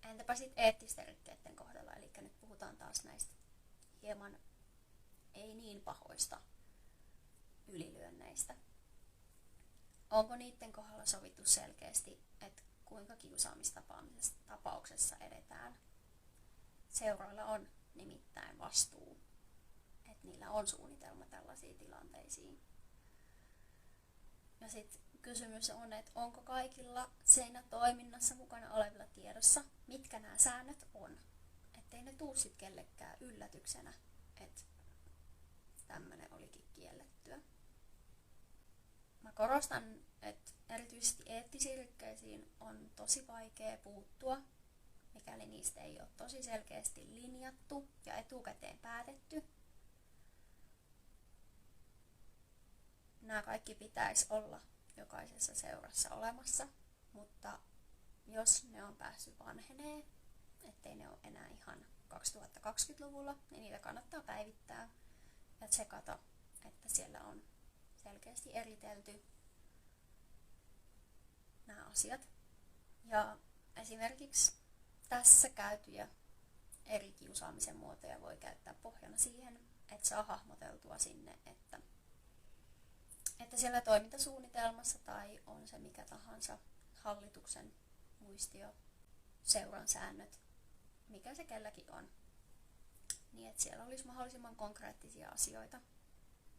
Entäpä sitten eettisten rikkeiden kohdalla, eli nyt puhutaan taas näistä hieman ei niin pahoista ylilyönneistä. Onko niiden kohdalla sovittu selkeästi, että kuinka kiusaamistapauksessa edetään? Seuroilla on nimittäin vastuu, että niillä on suunnitelma tällaisiin tilanteisiin. Ja sitten kysymys on, että onko kaikilla siinä toiminnassa mukana olevilla tiedossa, mitkä nämä säännöt on. Ettei ne tuu sitten kellekään yllätyksenä, että tämmöinen olikin kiellettyä. Mä korostan, että erityisesti eettisiin rikkeisiin on tosi vaikea puuttua, mikäli niistä ei ole tosi selkeästi linjattu ja etukäteen päätetty. Nämä kaikki pitäisi olla jokaisessa seurassa olemassa, mutta jos ne on päässyt vanhenee, ettei ne ole enää ihan 2020-luvulla, niin niitä kannattaa päivittää ja tsekata, että siellä on selkeästi eritelty nämä asiat. Ja esimerkiksi tässä käytyjä eri kiusaamisen muotoja voi käyttää pohjana siihen, että saa hahmoteltua sinne, että siellä toimintasuunnitelmassa tai on se mikä tahansa hallituksen muistio, seuran säännöt, mikä se kelläkin on, niin että siellä olisi mahdollisimman konkreettisia asioita,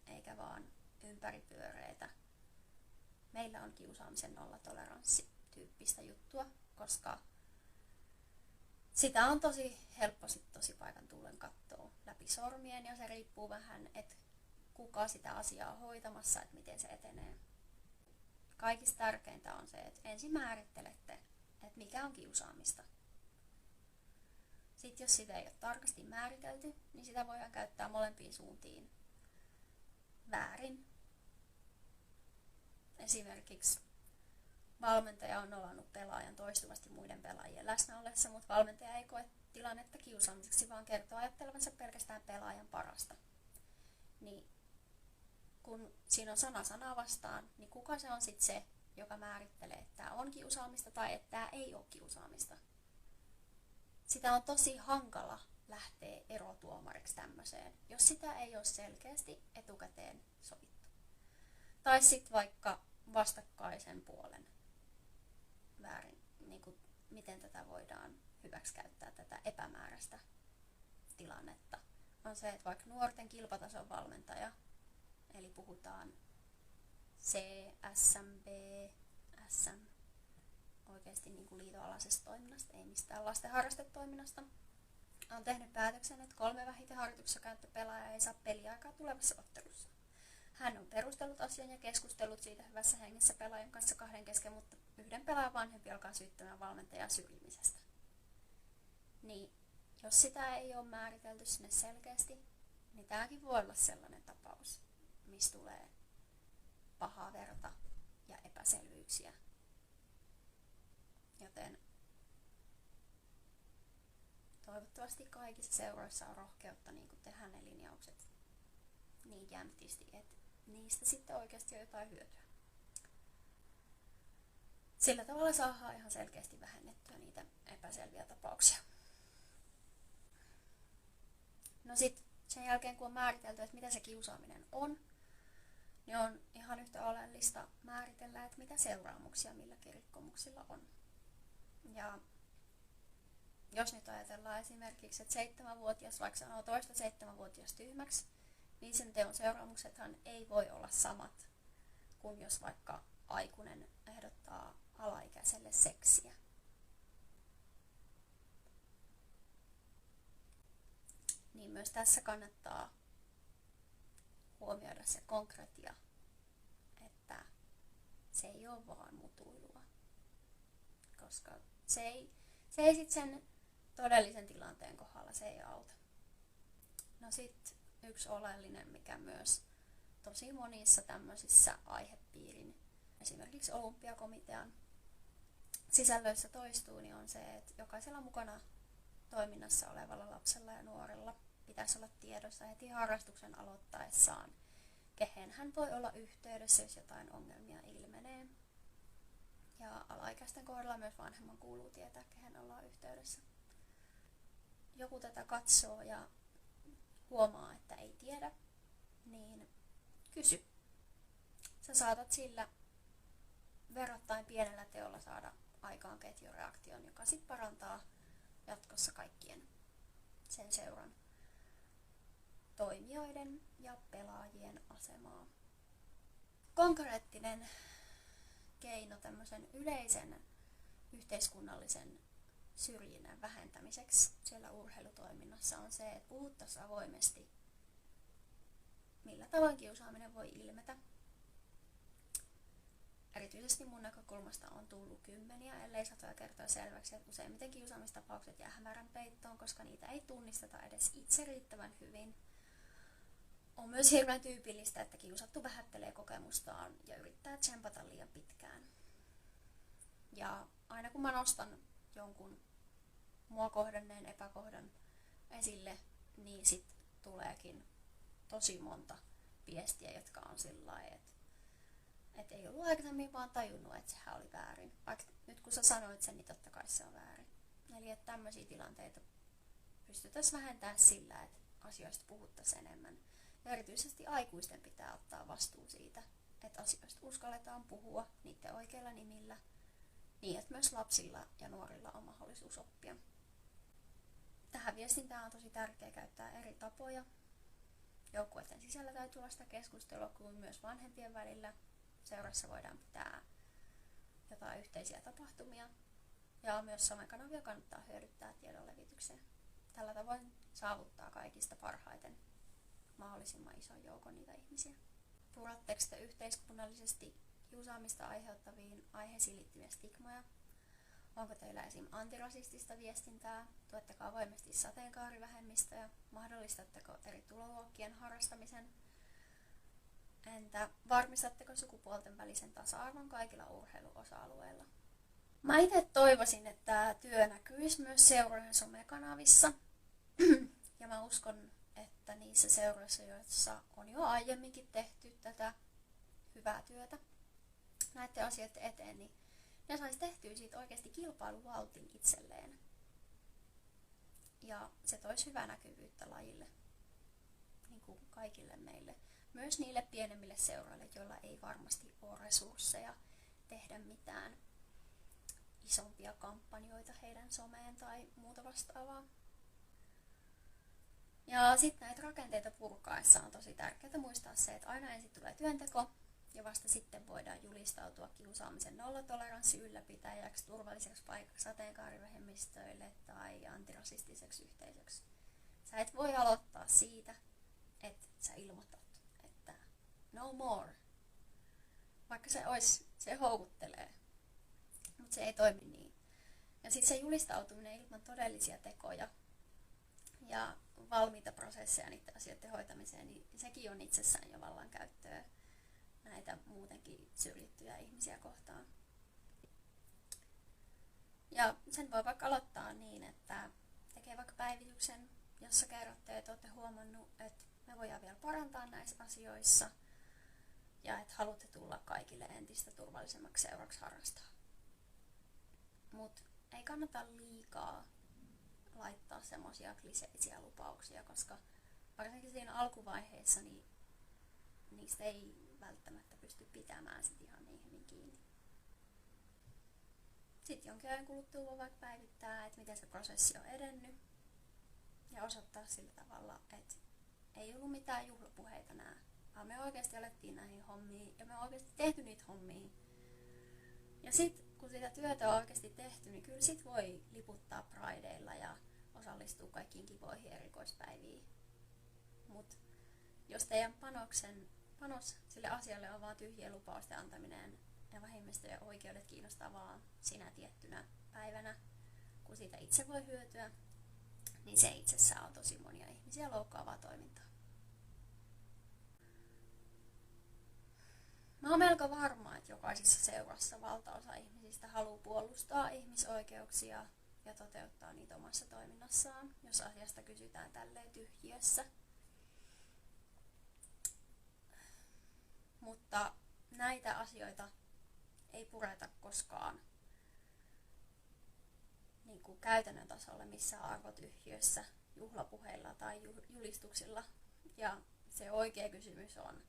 eikä vaan ympäripyöreitä. Meillä on kiusaamisen nollatoleranssi tyyppistä juttua, koska sitä on tosi helppo sit tosi paikan tullen katsoa läpi sormien ja se riippuu vähän, että kuka sitä asiaa on hoitamassa, että miten se etenee. Kaikista tärkeintä on se, että ensin määrittelette, että mikä on kiusaamista. Sitten jos sitä ei ole tarkasti määritelty, niin sitä voidaan käyttää molempiin suuntiin väärin. Esimerkiksi valmentaja on nolannut pelaajan toistuvasti muiden pelaajien läsnä ollessa, mutta valmentaja ei koe tilannetta kiusaamiseksi, vaan kertoo ajattelevansa pelkästään pelaajan parasta. Niin kun siinä on sana sanaa vastaan, niin kuka se on sitten se, joka määrittelee, että tämä on kiusaamista tai että tämä ei ole kiusaamista. Sitä on tosi hankala lähteä erotuomariksi tämmöiseen, jos sitä ei ole selkeästi etukäteen sovittu. Tai sitten vaikka vastakkaisen puolen väärin, niin kuin miten tätä voidaan hyväksikäyttää, tätä epämääräistä tilannetta. On se, että vaikka nuorten kilpatason valmentaja, eli puhutaan C, SM, B, SM, oikeasti niin kuin liitoalaisesta toiminnasta, ei mistään lasten harrastetoiminnasta, on tehnyt päätöksen, että 3 vähiten harjoituksessa käyttö pelaaja ei saa peliaikaa tulevassa ottelussa. Hän on perustellut asian ja keskustellut siitä hyvässä hengessä pelaajan kanssa 2 kesken, mutta yhden pelaajan vanhempi alkaa syyttämään valmentajaa syrjimisestä. Niin, jos sitä ei ole määritelty sinne selkeästi, niin tämäkin voi olla sellainen tapaus, missä tulee pahaa verta ja epäselvyyksiä. Joten toivottavasti kaikissa seuroissa on rohkeutta niin kuin tehdä ne linjaukset niin jämptisti, että niistä sitten oikeasti on jotain hyötyä. Sillä tavalla saadaan ihan selkeästi vähennettyä niitä epäselviä tapauksia. No sitten sen jälkeen, kun on määritelty, että mitä se kiusaaminen on, niin on ihan yhtä oleellista määritellä, että mitä seuraamuksia milläkin rikkomuksilla on. Ja jos nyt ajatellaan esimerkiksi, että 7-vuotias vaikka sanoo toista 7-vuotias tyhmäksi, niin sen teon seuraamuksethan ei voi olla samat kuin jos vaikka aikuinen ehdottaa alaikäiselle seksiä. Niin myös tässä kannattaa huomioida se konkretia, että se ei ole vaan mutuilua, koska se ei sit sen todellisen tilanteen kohdalla se ei auta. No sit yksi oleellinen, mikä myös tosi monissa tämmöisissä aihepiirin, esimerkiksi Olympiakomitean sisällöissä toistuu, niin on se, että jokaisella mukana toiminnassa olevalla lapsella ja nuorella pitäisi olla tiedossa heti harrastuksen aloittaessaan, kehen hän voi olla yhteydessä, jos jotain ongelmia ilmenee. Ja alaikäisten kohdalla myös vanhemman kuuluu tietää, kehen ollaan yhteydessä. Joku tätä katsoo ja huomaa, että ei tiedä, niin kysy. Sä saatat sillä verrattain pienellä teolla saada aikaan ketjureaktion, joka sitten parantaa jatkossa kaikkien sen seuran toimijoiden ja pelaajien asemaa. Konkreettinen keino tämmöisen yleisen yhteiskunnallisen syrjinnän vähentämiseksi siellä urheilutoiminnassa on se, että puhuttaisiin avoimesti, millä tavoin kiusaaminen voi ilmetä. Erityisesti mun näkökulmasta on tullut kymmeniä, ellei satoja kertoja selväksi, että useimmiten kiusaamistapaukset jää hämärän peittoon, koska niitä ei tunnisteta edes itse riittävän hyvin. On myös hirveän tyypillistä, että kiusattu vähättelee kokemustaan ja yrittää tsempata liian pitkään. Ja aina kun mä nostan jonkun mua kohdanneen epäkohdan esille, niin sit tuleekin tosi monta viestiä, jotka on sillä lailla, että ei ollut aikaisemmin vaan tajunnut, että sehän oli väärin. Vaikka nyt kun sä sanoit sen, niin totta kai se on väärin. Eli että tämmöisiä tilanteita pystyttäisiin vähentämään sillä, että asioista puhuttaisiin enemmän. Ja erityisesti aikuisten pitää ottaa vastuu siitä, että asioista uskalletaan puhua niiden oikeilla nimillä, niin että myös lapsilla ja nuorilla on mahdollisuus oppia. Tähän viestintään on tosi tärkeää käyttää eri tapoja. Joukkueiden sisällä täytyy olla sitä keskustelua kuin myös vanhempien välillä. Seurassa voidaan pitää jotain yhteisiä tapahtumia. Ja myös somekanavia kannattaa hyödyntää tiedonlevitykseen. Tällä tavoin saavuttaa kaikista parhaiten mahdollisimman ison joukon niitä ihmisiä. Puratteko te yhteiskunnallisesti kiusaamista aiheuttaviin aiheisiin liittyviä stigmoja? Onko teillä esim. Antirasistista viestintää? Tuetteko avoimesti sateenkaarivähemmistöjä? Mahdollistatteko eri tuloluokkien harrastamisen? Entä varmistatteko sukupuolten välisen tasa-arvon kaikilla urheiluosa-alueilla? Mä itse toivoisin, että tämä työ näkyisi myös seurojen somekanavissa. Ja mä uskon, että niissä seuroissa, joissa on jo aiemminkin tehty tätä hyvää työtä näiden asioiden eteen, niin ne saisi tehtyä siitä oikeasti kilpailuvaltin itselleen. Ja se toisi hyvää näkyvyyttä lajille, niin kuin kaikille meille. Myös niille pienemmille seuroille, joilla ei varmasti ole resursseja tehdä mitään isompia kampanjoita heidän someen tai muuta vastaavaa. Ja sitten näitä rakenteita purkaessa on tosi tärkeää muistaa se, että aina ensin tulee työnteko ja vasta sitten voidaan julistautua kiusaamisen nollatoleranssi ylläpitäjäksi, turvalliseksi paikaksi sateenkaarivähemmistöille tai antirasistiseksi yhteisöksi. Sä et voi aloittaa siitä, että sä ilmoitat, että no more. Vaikka se houkuttelee, mutta se ei toimi niin. Ja sitten se julistautuminen ilman todellisia tekoja ja valmiita prosesseja niiden asioiden hoitamiseen, niin sekin on itsessään jo vallankäyttöä näitä muutenkin syrjittyjä ihmisiä kohtaan. Ja sen voi vaikka aloittaa niin, että tekee vaikka päivityksen, jossa kerrotte, että olette huomannut, että me voidaan vielä parantaa näissä asioissa ja että haluatte tulla kaikille entistä turvallisemmaksi seuraksi harrastaa. Mutta ei kannata liikaa laittaa semmoisia kliseisiä lupauksia, koska varsinkin siinä alkuvaiheessa niin niistä ei välttämättä pysty pitämään sit ihan niin hyvin kiinni. Sitten jonkin ajan kuluttua voi vaikka päivittää, että miten se prosessi on edennyt ja osoittaa sillä tavalla, että ei ollut mitään juhlapuheita nää, vaan me oikeasti alettiin näihin hommiin ja me on oikeasti tehty niitä hommia. Ja sitten kun sitä työtä on oikeasti tehty, niin kyllä sit voi liputtaa prideilla ja osallistua kaikkiin kivoihin erikoispäiviin. Mut jos teidän panos sille asialle on vaan tyhjien lupausten antaminen ja vähemmistöjen oikeudet kiinnostaa vaan sinä tiettynä päivänä, kun siitä itse voi hyötyä, niin se itsessään on tosi monia ihmisiä loukkaavaa toimintaa. Mä oon melko varma, että jokaisessa seurassa valtaosa ihmisistä haluaa puolustaa ihmisoikeuksia ja toteuttaa niitä omassa toiminnassaan, jos asiasta kysytään tälleen tyhjiössä. Mutta näitä asioita ei pureta koskaan niin kuin käytännön tasolla missään arvotyhjiössä, juhlapuheilla tai julistuksilla. Ja se oikea kysymys on,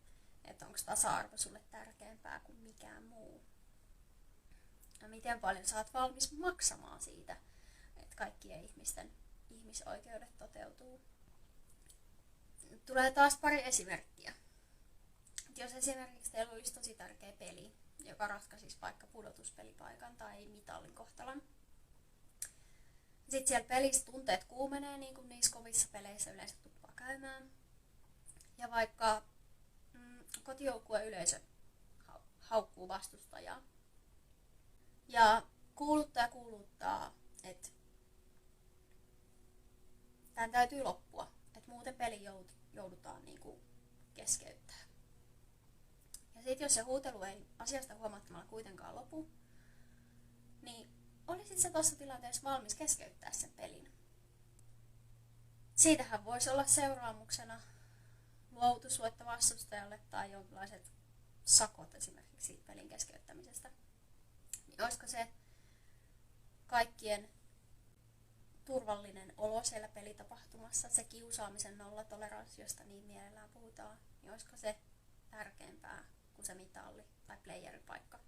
että onko tasa-arvo sulle tärkeämpää kuin mikään muu. Ja miten paljon sä oot valmis maksamaan siitä, että kaikkien ihmisten ihmisoikeudet toteutuu. Tulee taas pari esimerkkiä. Jos esimerkiksi teillä olisi tosi tärkeä peli, joka ratkaisisi vaikka pudotuspelipaikan tai mitallin kohtalon. Sitten siellä pelissä tunteet kuumenee, niin kuin niissä kovissa peleissä yleensä tuppaa käymään. Ja vaikka kotijoukkueen yleisö haukkuu vastustajaa. Ja kuuluttaa, että tämän täytyy loppua, että muuten peli joudutaan niin kuin keskeyttää. Ja sitten jos se huutelu ei asiasta huomattamalla kuitenkaan lopu, niin olisit sä tuossa tilanteessa valmis keskeyttää sen pelin. Siitähän voisi olla seuraamuksena luovutusluetta vastustajalle tai jonkinlaiset sakot esimerkiksi pelin keskeyttämisestä. Niin olisiko se kaikkien turvallinen olo siellä pelitapahtumassa, se kiusaamisen nollatoleranssi, josta niin mielellään puhutaan, niin olisiko se tärkeämpää kuin se mitalli tai playeripaikka?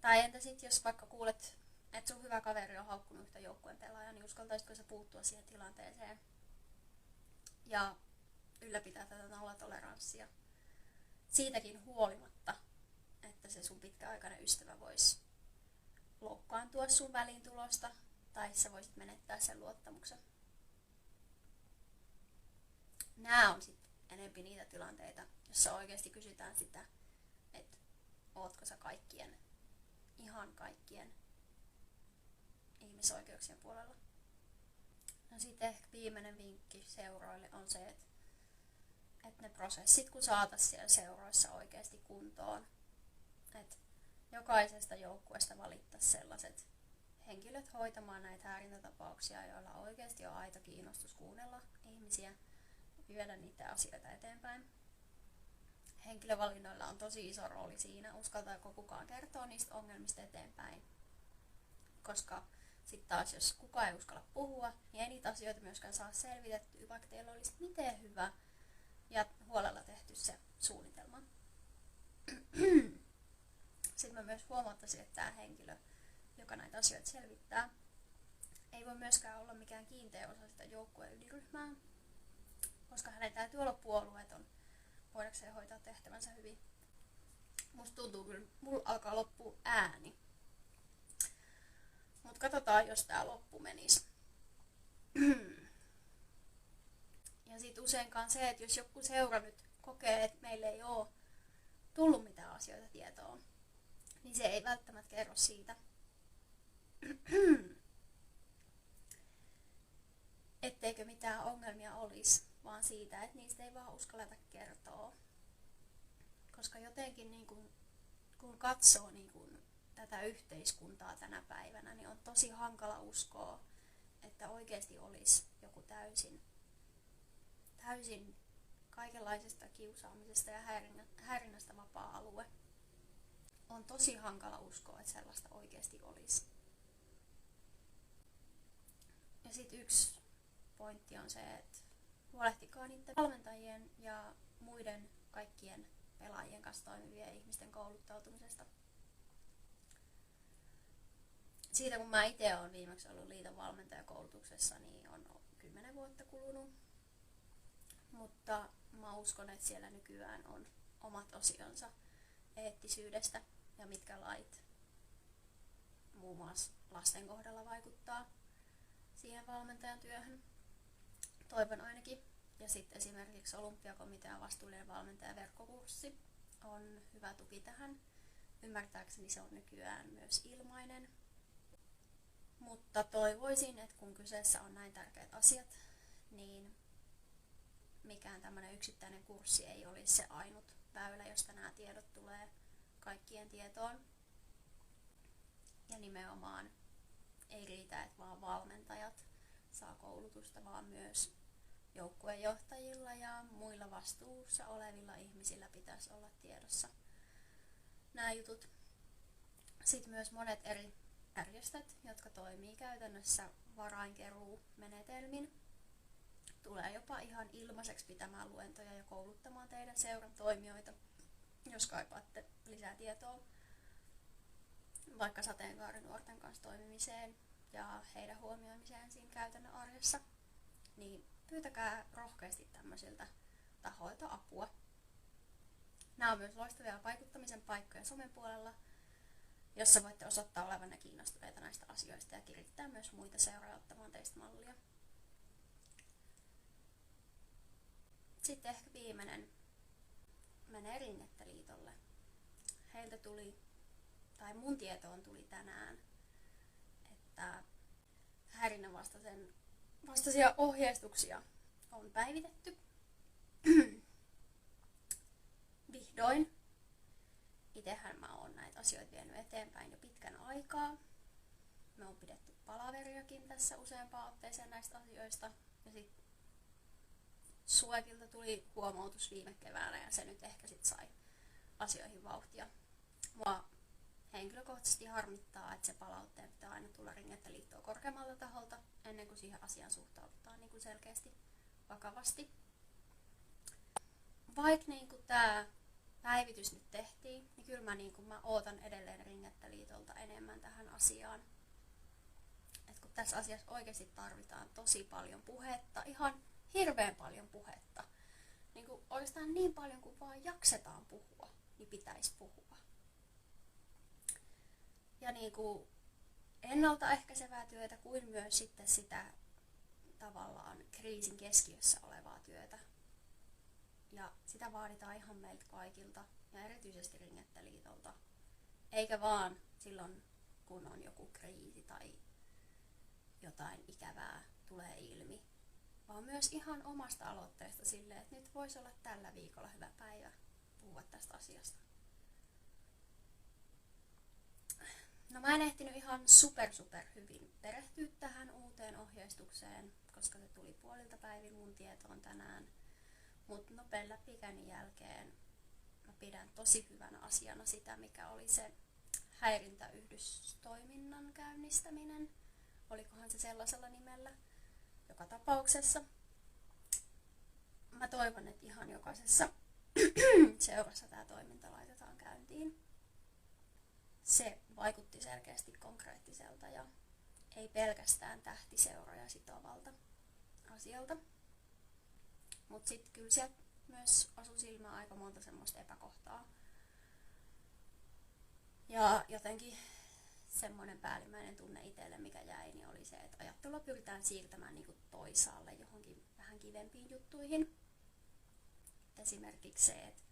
Tai entä sitten, jos vaikka kuulet, että sun hyvä kaveri on haukkunut yhtä joukkueen pelaajaa, niin uskaltaisitko sä puuttua siihen tilanteeseen ja ylläpitää tätä nollatoleranssia siitäkin huolimatta, että se sun pitkäaikainen ystävä voisi loukkaantua sun väliintulosta tai sä voisit menettää sen luottamuksen. Nämä on sitten enempi niitä tilanteita, jossa oikeasti kysytään sitä, että ootko sä ihan kaikkien ihmisoikeuksien puolella. No sitten ehkä viimeinen vinkki seuroille on se, että että ne prosessit kun saataisiin siellä seuroissa oikeasti kuntoon. Että jokaisesta joukkueesta valittaisiin sellaiset henkilöt hoitamaan näitä häirintätapauksia, joilla oikeasti on aito kiinnostus kuunnella ihmisiä, viedä niitä asioita eteenpäin. Henkilövalinnoilla on tosi iso rooli siinä, uskaltaako kukaan kertoa niistä ongelmista eteenpäin. Koska sitten taas, jos kukaan ei uskalla puhua, niin ei niitä asioita myöskään saa selvitettyä, vaikka teillä olisi miten hyvä ja huolella tehty se suunnitelma. Sitten mä myös huomauttaisin, että tämä henkilö, joka näitä asioita selvittää, ei voi myöskään olla mikään kiinteä osa sitä joukkueen ydinryhmää, koska hänen täytyy olla puolueeton voidakseen hoitaa tehtävänsä hyvin. Musta tuntuu kyllä, mulla alkaa loppua ääni. Mut katsotaan, jos tää loppu menisi. Ja sit useinkaan se, että jos joku seura nyt kokee, että meille ei oo tullut mitään asioita tietoon, niin se ei välttämättä kerro siitä, etteikö mitään ongelmia olisi, vaan siitä, että niistä ei vaan uskalleta kertoa. Koska jotenkin niin kun katsoo niin tätä yhteiskuntaa tänä päivänä, niin on tosi hankala uskoa, että oikeasti olisi joku täysin kaikenlaisesta kiusaamisesta ja häirinnästä vapaa-alue. On tosi hankala uskoa, että sellaista oikeasti olisi. Ja sitten yksi pointti on se, että huolehtikaa niiden valmentajien ja muiden kaikkien pelaajien kanssa toimivien ihmisten kouluttautumisesta. Siitä kun mä itse olen viimeksi ollut liiton valmentajakoulutuksessa, niin on 10 vuotta kulunut. Mutta mä uskon, että siellä nykyään on omat osionsa eettisyydestä ja mitkä lait muun muassa lasten kohdalla vaikuttaa siihen valmentajan työhön. Toivon ainakin. Ja sitten esimerkiksi Olympiakomitean vastuullinen valmentajaverkkokurssi on hyvä tuki tähän. Ymmärtääkseni se on nykyään myös ilmainen. Mutta toivoisin, että kun kyseessä on näin tärkeät asiat, niin mikään tämmöinen yksittäinen kurssi ei olisi se ainut väylä, josta nämä tiedot tulee kaikkien tietoon. Ja nimenomaan ei riitä, että vaan valmentajat saa koulutusta, vaan myös joukkuejohtajilla ja muilla vastuussa olevilla ihmisillä pitäisi olla tiedossa nämä jutut. Sitten myös monet eri järjestöt, jotka toimii käytännössä varainkeruumenetelmin, tulee jopa ihan ilmaiseksi pitämään luentoja ja kouluttamaan teidän seuran toimijoita, jos kaipaatte lisää tietoa vaikka sateenkaarinuorten kanssa toimimiseen ja heidän huomioimiseen siinä käytännön arjessa, niin pyytäkää rohkeasti tämmöisiltä tahoilta apua. Nämä on myös loistavia vaikuttamisen paikkoja somen puolella, jossa voitte osoittaa olevanne kiinnostuneita näistä asioista ja kirittää myös muita seuroja ottamaan teistä mallia. Sitten ehkä viimeinen menee Rinnettäliitolle. Heiltä tuli, tai mun tietoon tuli tänään, että häirinnän vastaisia ohjeistuksia on päivitetty. Vihdoin. Itsehän mä oon näitä asioita vienyt eteenpäin jo pitkän aikaa. Me on pidetty palaveriakin tässä useampaan otteeseen näistä asioista. Ja sit Suekilta tuli huomautus viime keväänä ja se nyt ehkä sit sai asioihin vauhtia. Mua henkilökohtaisesti harmittaa, että se palautteen pitää aina tulla Rinnettäliittoa korkeammalta taholta ennen kuin siihen asiaan suhtaudutaan niin kuin selkeästi vakavasti. Vaikka niin kuin tää päivitys nyt tehtiin, niin kyllä mä ootan edelleen Rinnettäliitolta enemmän tähän asiaan. Et kun tässä asiassa oikeasti tarvitaan tosi paljon puhetta, ihan hirveän paljon puhetta. Niin kuin oikeastaan niin paljon kuin vaan jaksetaan puhua, niin pitäisi puhua. Ja niin kuin ennaltaehkäisevää työtä kuin myös sitten sitä tavallaan kriisin keskiössä olevaa työtä. Ja sitä vaaditaan ihan meiltä kaikilta ja erityisesti Rinnettäliitolta. Eikä vaan silloin, kun on joku kriisi tai jotain ikävää tulee ilmi, vaan myös ihan omasta aloitteesta silleen, että nyt voisi olla tällä viikolla hyvä päivä puhua tästä asiasta. No mä en ehtinyt ihan super hyvin perehtyä tähän uuteen ohjeistukseen, koska se tuli puolilta päivin mun tietoon tänään. Mutta nopean läpikäynnin jälkeen mä pidän tosi hyvänä asiana sitä, mikä oli se häirintäyhdystoiminnan käynnistäminen. Olikohan se sellaisella nimellä? Joka tapauksessa. Mä toivon, että ihan jokaisessa seurassa tämä toiminta laitetaan käyntiin. Se vaikutti selkeästi konkreettiselta ja ei pelkästään tähtiseuroja sitovalta asialta. Mutta sitten kyllä sieltä myös osui silmään aika monta semmoista epäkohtaa. Ja jotenkin semmoinen päällimmäinen tunne itselle, mikä jäi, niin oli se, että ajattelua pyritään siirtämään niin kuin toisaalle johonkin vähän kivempiin juttuihin. Esimerkiksi se, että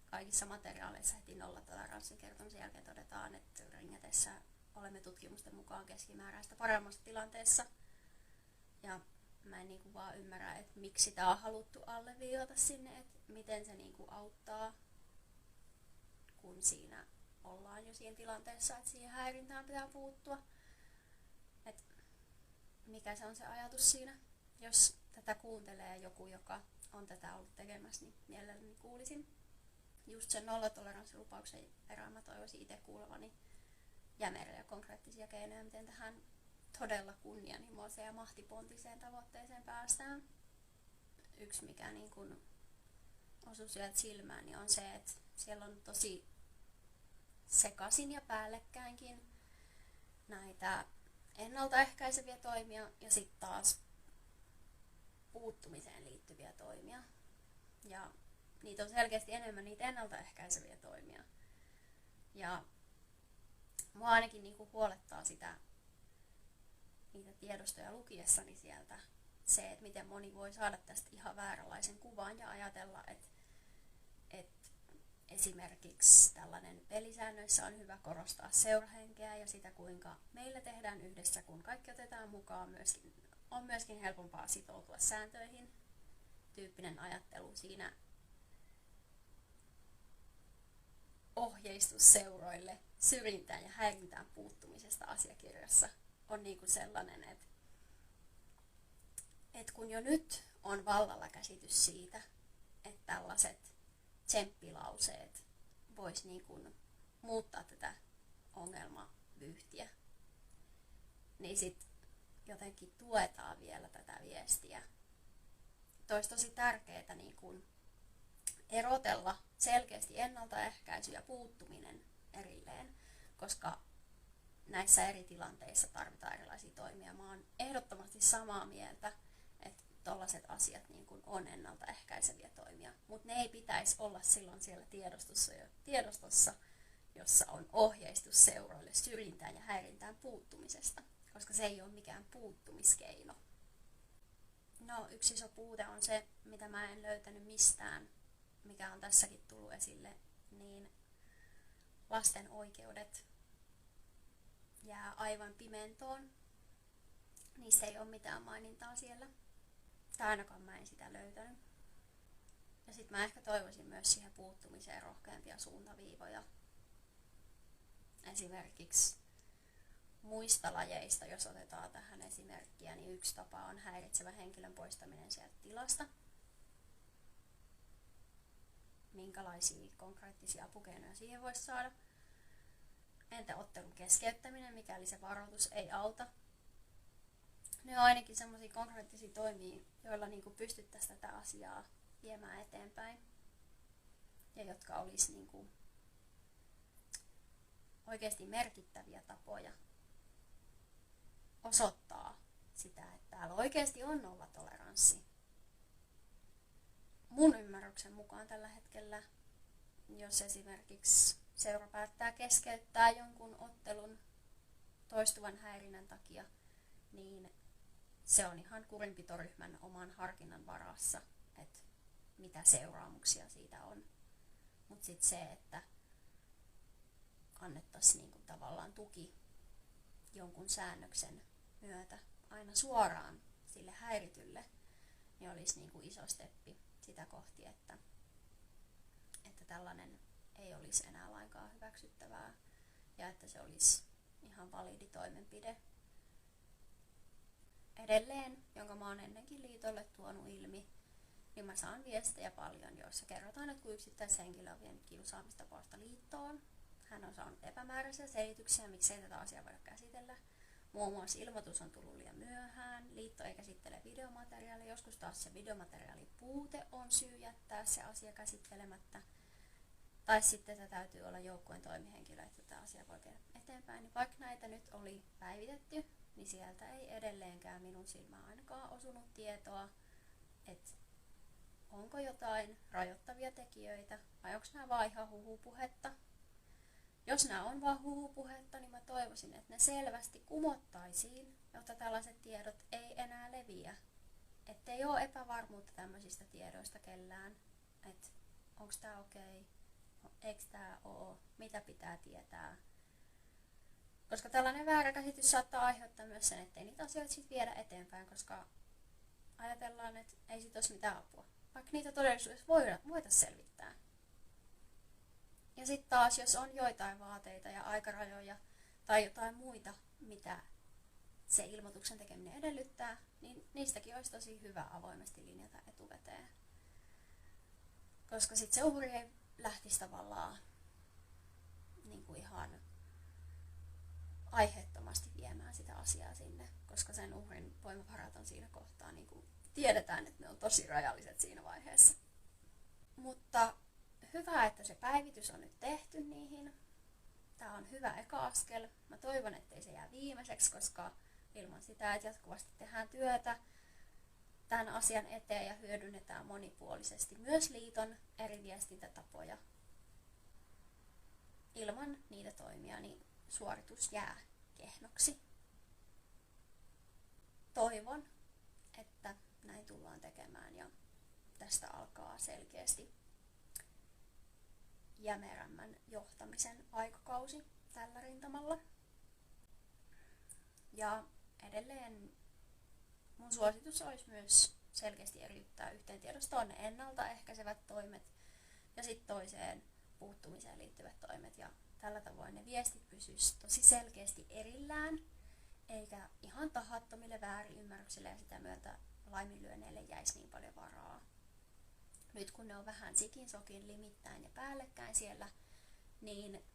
kaikissa materiaaleissa heti nollatoleranssin kertomisen jälkeen todetaan, että ringetessä olemme tutkimusten mukaan keskimääräistä paremmassa tilanteessa. Ja mä en niinku vaan ymmärrä, että miksi tää on haluttu alleviivata sinne, että miten se niinku auttaa, kun siinä ollaan jo siinä tilanteessa, että siihen häirintään pitää puuttua. Et mikä se on se ajatus siinä? Jos tätä kuuntelee joku, joka on tätä ollut tekemässä, niin mielelläni kuulisin. Just sen nollatoleranssilupauksen perään mä toivoisin itse kuulevani jämeriä konkreettisia keinoja, miten tähän todella kunnianhimoiseen ja mahtipontiseen tavoitteeseen päästään. Yksi, mikä niin kun osui sieltä silmään, niin on se, että siellä on tosi sekaisin ja päällekkäinkin näitä ennaltaehkäiseviä toimia ja sitten taas puuttumiseen liittyviä toimia. Ja niitä on selkeästi enemmän niitä ennaltaehkäiseviä toimia. Ja mua ainakin niinku huolettaa niitä tiedostoja lukiessani sieltä se, että miten moni voi saada tästä ihan vääränlaisen kuvan ja ajatella, että esimerkiksi tällainen pelisäännöissä on hyvä korostaa seurahenkeä ja sitä, kuinka meillä tehdään yhdessä, kun kaikki otetaan mukaan, on myöskin helpompaa sitoutua sääntöihin. Tyyppinen ajattelu siinä ohjeistusseuroille syrjintään ja häirintään puuttumisesta asiakirjassa on niinku sellainen, että kun jo nyt on vallalla käsitys siitä, että tällaiset tsemppilauseet vois niinku muuttaa tätä ongelmavyyhtiä, niin sit jotenkin tuetaan vielä tätä viestiä. Olisi tosi tärkeää niinku erotella selkeästi ennaltaehkäisy ja puuttuminen erilleen, koska näissä eri tilanteissa tarvitaan erilaisia toimia. Mä oon ehdottomasti samaa mieltä, että tollaiset asiat niin kuin on ennaltaehkäiseviä toimia, mutta ne ei pitäisi olla silloin siellä tiedostossa, jossa on ohjeistus seuroille syrjintään ja häirintään puuttumisesta, koska se ei ole mikään puuttumiskeino. No, yksi iso puute on se, mitä mä en löytänyt mistään, mikä on tässäkin tullut esille, niin lasten oikeudet jää aivan pimentoon. Niissä ei ole mitään mainintaa siellä. Tai ainakaan mä en sitä löytänyt. Ja sit mä ehkä toivoisin myös siihen puuttumiseen rohkeampia suuntaviivoja. Esimerkiksi muista lajeista, jos otetaan tähän esimerkkiä, niin yksi tapa on häiritsevä henkilön poistaminen sieltä tilasta. Minkälaisia konkreettisia apukeinoja siihen voisi saada? Entä ottelun keskeyttäminen, mikäli se varoitus ei auta? Ne on ainakin sellaisia konkreettisia toimia, joilla niinku pystyttäisiin tätä asiaa viemään eteenpäin. Ja jotka olisi niinku oikeasti merkittäviä tapoja osoittaa sitä, että täällä oikeasti on nollatoleranssi. Mun ymmärryksen mukaan tällä hetkellä, jos esimerkiksi seura päättää keskeyttää jonkun ottelun toistuvan häirinnän takia, niin se on ihan kurinpitoryhmän oman harkinnan varassa, että mitä seuraamuksia siitä on. Mutta sitten se, että annettaisiin niinku tavallaan tuki jonkun säännöksen myötä aina suoraan sille häiritylle, niin olisi niin kuin iso steppi sitä kohti, että tällainen ei olisi enää lainkaan hyväksyttävää ja että se olisi ihan validi toimenpide. Edelleen, jonka mä oon ennenkin liitolle tuonut ilmi, niin mä saan viestejä paljon, joissa kerrotaan, että kun yksittäishenkilö on vienyt kiusaamistapausta liittoon, hän on saanut epämääräisiä selityksiä, miksei tätä asiaa voida käsitellä. Muun muassa ilmoitus on tullut liian myöhään, liitto ei käsittele videomateriaalia, joskus taas se videomateriaalin puute on syy jättää se asia käsittelemättä. Tai sitten tätä täytyy olla joukkueen toimihenkilö, että tämä asia voi viedä eteenpäin. Niin vaikka näitä nyt oli päivitetty, niin sieltä ei edelleenkään minun silmään ainakaan osunut tietoa, että onko jotain rajoittavia tekijöitä vai onko nämä vaan ihan huhupuhetta. Jos nämä on vaan huhupuhetta, niin mä toivoisin, että ne selvästi kumottaisiin, jotta tällaiset tiedot ei enää leviä. Että ei ole epävarmuutta tämmöisistä tiedoista kellään, että onko tämä okei, eikö tämä ole, mitä pitää tietää. Koska tällainen väärä käsitys saattaa aiheuttaa myös sen, ettei niitä asioita sit viedä eteenpäin, koska ajatellaan, että ei sit olisi mitään apua. Vaikka niitä todellisuudessa voitaisiin selvittää. Ja sitten taas, jos on joitain vaateita ja aikarajoja tai jotain muita, mitä se ilmoituksen tekeminen edellyttää, niin niistäkin olisi tosi hyvä avoimesti linjata etukäteen. Koska sitten se uhri ei lähtisi tavallaan niin kuin ihan aiheettomasti viemään sitä asiaa sinne, koska sen uhrin voimavarat on siinä kohtaa, niin kuin tiedetään, että ne on tosi rajalliset siinä vaiheessa. Mutta hyvä, että se päivitys on nyt tehty niihin. Tämä on hyvä eka askel. Mä toivon, ettei se jää viimeiseksi, koska ilman sitä, että jatkuvasti tehdään työtä tämän asian eteen ja hyödynnetään monipuolisesti myös liiton eri viestintätapoja. Ilman niitä toimia, niin suoritus jää kehnoksi. Toivon, että näin tullaan tekemään ja tästä alkaa selkeästi jämerämmän johtamisen aikakausi tällä rintamalla. Ja edelleen mun suositus olisi myös selkeästi eriyttää yhteen tiedostoon ne ennaltaehkäisevät toimet ja sitten toiseen puuttumiseen liittyvät toimet. Ja tällä tavoin ne viestit pysyisivät tosi selkeästi erillään, eikä ihan tahattomille väärinymmärryksille ja sitä myötä laiminlyönneille jäisi niin paljon varaa. Nyt kun ne on vähän sikin sokin limittäin ja päällekkäin siellä, niin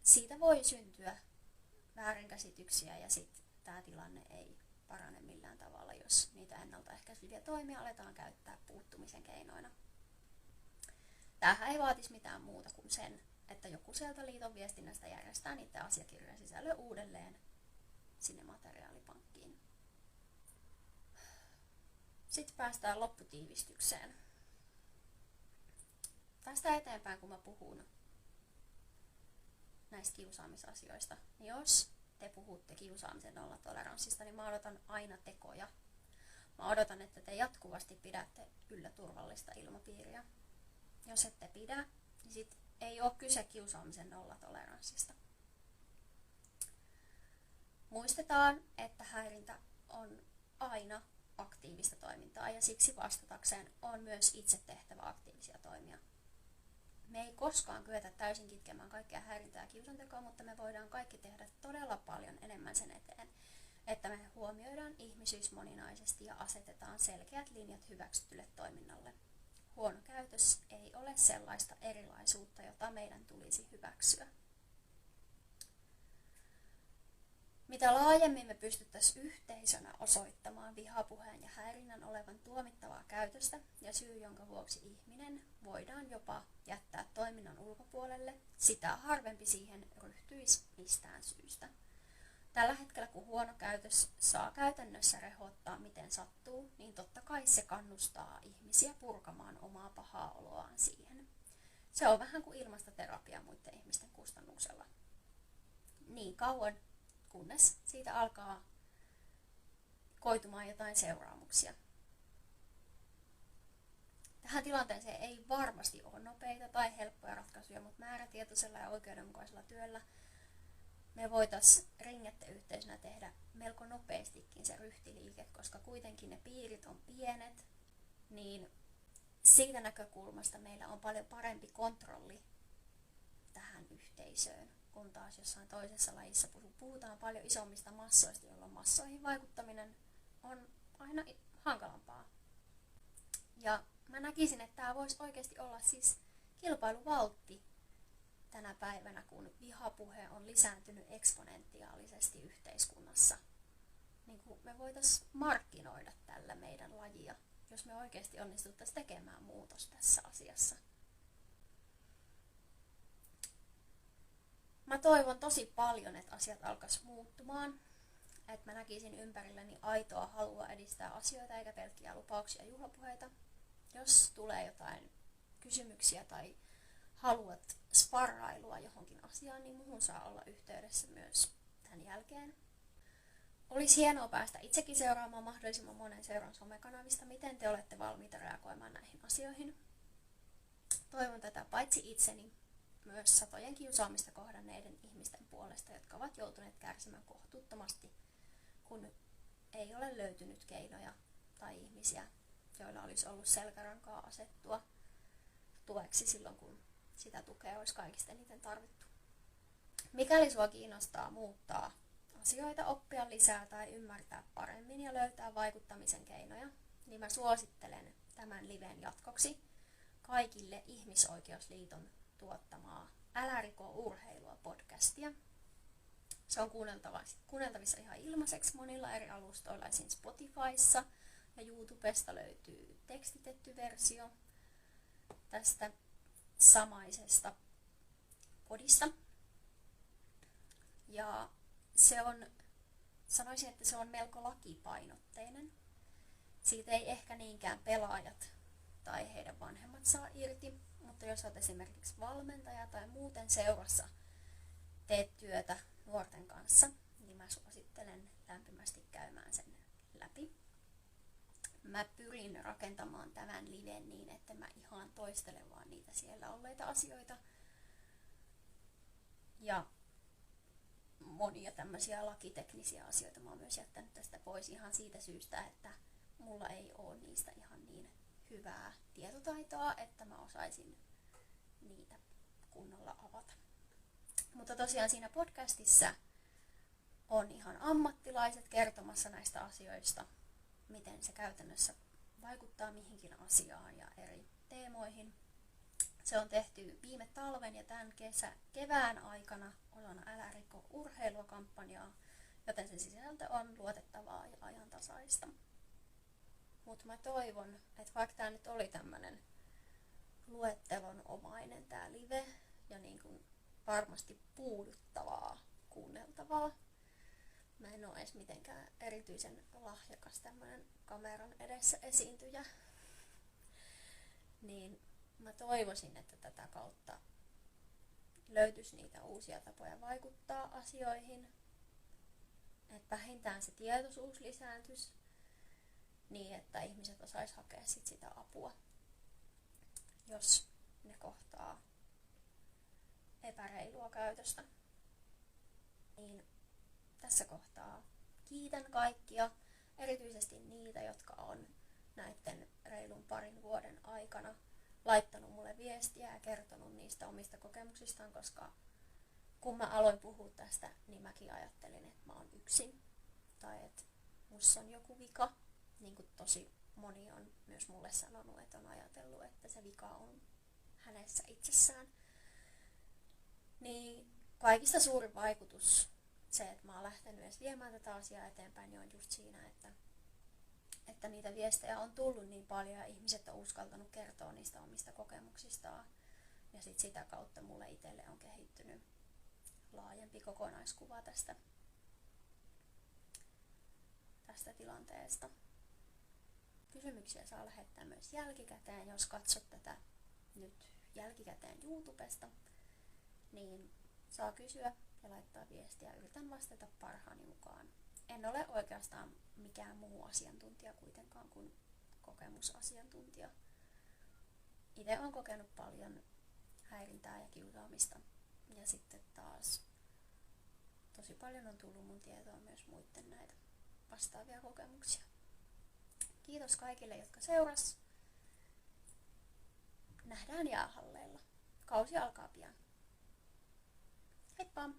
siitä voi syntyä väärinkäsityksiä ja sitten tämä tilanne ei parane millään tavalla, jos niitä ennaltaehkäiseviä toimia aletaan käyttää puuttumisen keinoina. Tämähän ei vaatisi mitään muuta kuin sen, että joku sieltä liiton viestinnästä järjestää niiden asiakirjojen sisällön uudelleen sinne materiaalipankkiin. Sitten päästään lopputiivistykseen. Tästä eteenpäin, kun mä puhun näistä kiusaamisasioista, niin jos te puhutte kiusaamisen nollatoleranssista, niin mä odotan aina tekoja. Mä odotan, että te jatkuvasti pidätte yllä turvallista ilmapiiriä. Jos ette pidä, niin sit ei ole kyse kiusaamisen nollatoleranssista. Muistetaan, että häirintä on aina aktiivista toimintaa ja siksi vastatakseen on myös itse tehtävä aktiivisia toimia. Me ei koskaan kyetä täysin kitkemään kaikkea häirintää ja kiusantekoa, mutta me voidaan kaikki tehdä todella paljon enemmän sen eteen, että me huomioidaan ihmisyys moninaisesti ja asetetaan selkeät linjat hyväksytylle toiminnalle. Huono käytös ei ole sellaista erilaisuutta, jota meidän tulisi hyväksyä. Mitä laajemmin me pystyttäisiin yhteisönä osoittamaan vihapuheen ja häirinnän olevan tuomittavaa käytöstä ja syy, jonka vuoksi ihminen voidaan jopa jättää toiminnan ulkopuolelle, sitä harvempi siihen ryhtyisi mistään syystä. Tällä hetkellä, kun huono käytös saa käytännössä rehottaa miten sattuu, niin totta kai se kannustaa ihmisiä purkamaan omaa pahaa oloaan siihen. Se on vähän kuin ilmastoterapia muiden ihmisten kustannuksella. Niin kauan, kunnes siitä alkaa koitumaan jotain seuraamuksia. Tähän tilanteeseen ei varmasti ole nopeita tai helppoja ratkaisuja, mutta määrätietoisella ja oikeudenmukaisella työllä me voitaisiin ringetteyhteisönä tehdä melko nopeastikin se ryhtiliike, virke, koska kuitenkin ne piirit on pienet, niin siitä näkökulmasta meillä on paljon parempi kontrolli tähän yhteisöön, kun taas jossain toisessa lajissa puhutaan paljon isommista massoista, jolloin massoihin vaikuttaminen on aina hankalampaa. Ja mä näkisin, että tämä voisi oikeasti olla siis kilpailuvaltti tänä päivänä, kun vihapuhe on lisääntynyt eksponentiaalisesti yhteiskunnassa. Niin kuin me voitaisiin markkinoida tällä meidän lajia, jos me oikeasti onnistuttaisiin tekemään muutos tässä asiassa. Mä toivon tosi paljon, että asiat alkaisi muuttumaan. Että mä näkisin ympärilläni aitoa halua edistää asioita eikä pelkkiä lupauksia ja juhlapuheita. Jos tulee jotain kysymyksiä tai haluat sparrailua johonkin asiaan, niin muhun saa olla yhteydessä myös tämän jälkeen. Olisi hienoa päästä itsekin seuraamaan mahdollisimman monen seuran somekanavista, miten te olette valmiita reagoimaan näihin asioihin. Toivon tätä paitsi itseni, myös satojen kiusaamista kohdanneiden ihmisten puolesta, jotka ovat joutuneet kärsimään kohtuuttomasti, kun ei ole löytynyt keinoja tai ihmisiä, joilla olisi ollut selkärankaa asettua tueksi silloin, kun sitä tukea olisi kaikista eniten tarvittu. Mikäli sua kiinnostaa muuttaa asioita, oppia lisää tai ymmärtää paremmin ja löytää vaikuttamisen keinoja, niin mä suosittelen tämän liven jatkoksi kaikille Ihmisoikeusliiton tuottamaa Älä riko urheilua podcastia. Se on kuunneltavissa ihan ilmaiseksi monilla eri alustoilla, esimerkiksi Spotifyssa ja YouTubesta löytyy tekstitetty versio tästä samaisesta podista. Ja sanoisin, että se on melko lakipainotteinen. Siitä ei ehkä niinkään pelaajat tai heidän vanhemmat saa irti, mutta jos olet esimerkiksi valmentaja tai muuten seurassa teet työtä nuorten kanssa, niin mä suosittelen lämpimästi käymään sen läpi. Mä pyrin rakentamaan tämän liven niin, että mä ihan toistelen vaan niitä siellä olleita asioita. Ja monia tämmöisiä lakiteknisiä asioita mä oon myös jättänyt tästä pois ihan siitä syystä, että mulla ei ole niistä ihan niin hyvää tietotaitoa, että mä osaisin niitä kunnolla avata. Mutta tosiaan siinä podcastissa on ihan ammattilaiset kertomassa näistä asioista, miten se käytännössä vaikuttaa mihinkin asiaan ja eri teemoihin. Se on tehty viime talven ja tämän kevään aikana osana Älä riko urheilua -kampanjaa, joten sen sisältö on luotettavaa ja ajantasaista. Mutta mä toivon, että vaikka tää nyt oli tämmönen luettelonomainen tää live ja niin kuin varmasti puuduttavaa kuunneltavaa. Mä en ole edes mitenkään erityisen lahjakas tämmönen kameran edessä esiintyjä. Niin mä toivoisin, että tätä kautta löytyisi niitä uusia tapoja vaikuttaa asioihin. Että vähintään se tietoisuus lisääntyisi niin, että ihmiset osais hakea sitä apua, jos ne kohtaa epäreilua käytöstä. Niin tässä kohtaa kiitän kaikkia, erityisesti niitä, jotka on näiden reilun parin vuoden aikana laittanut mulle viestiä ja kertonut niistä omista kokemuksistaan, koska kun mä aloin puhua tästä, niin mäkin ajattelin, että mä oon yksin tai että musta on joku vika. Niin kuin tosi moni on myös mulle sanonut, että on ajatellut, että se vika on hänessä itsessään. Niin kaikista suurin vaikutus, se, että mä oon lähtenyt edes viemään tätä asiaa eteenpäin, niin on just siinä, että niitä viestejä on tullut niin paljon ja ihmiset on uskaltanut kertoa niistä omista kokemuksistaan. Ja sit sitä kautta mulle itselle on kehittynyt laajempi kokonaiskuva tästä tilanteesta. Kysymyksiä saa lähettää myös jälkikäteen, jos katsot tätä nyt jälkikäteen YouTubesta, niin saa kysyä ja laittaa viestiä. Yritän vastata parhaani mukaan. En ole oikeastaan mikään muu asiantuntija kuitenkaan kuin kokemusasiantuntija. Itse olen kokenut paljon häirintää ja kiusaamista ja sitten taas tosi paljon on tullut mun tietoon myös muiden näitä vastaavia kokemuksia. Kiitos kaikille, jotka seuras. Nähdään jäähalleilla. Kausi alkaa pian. Heippa!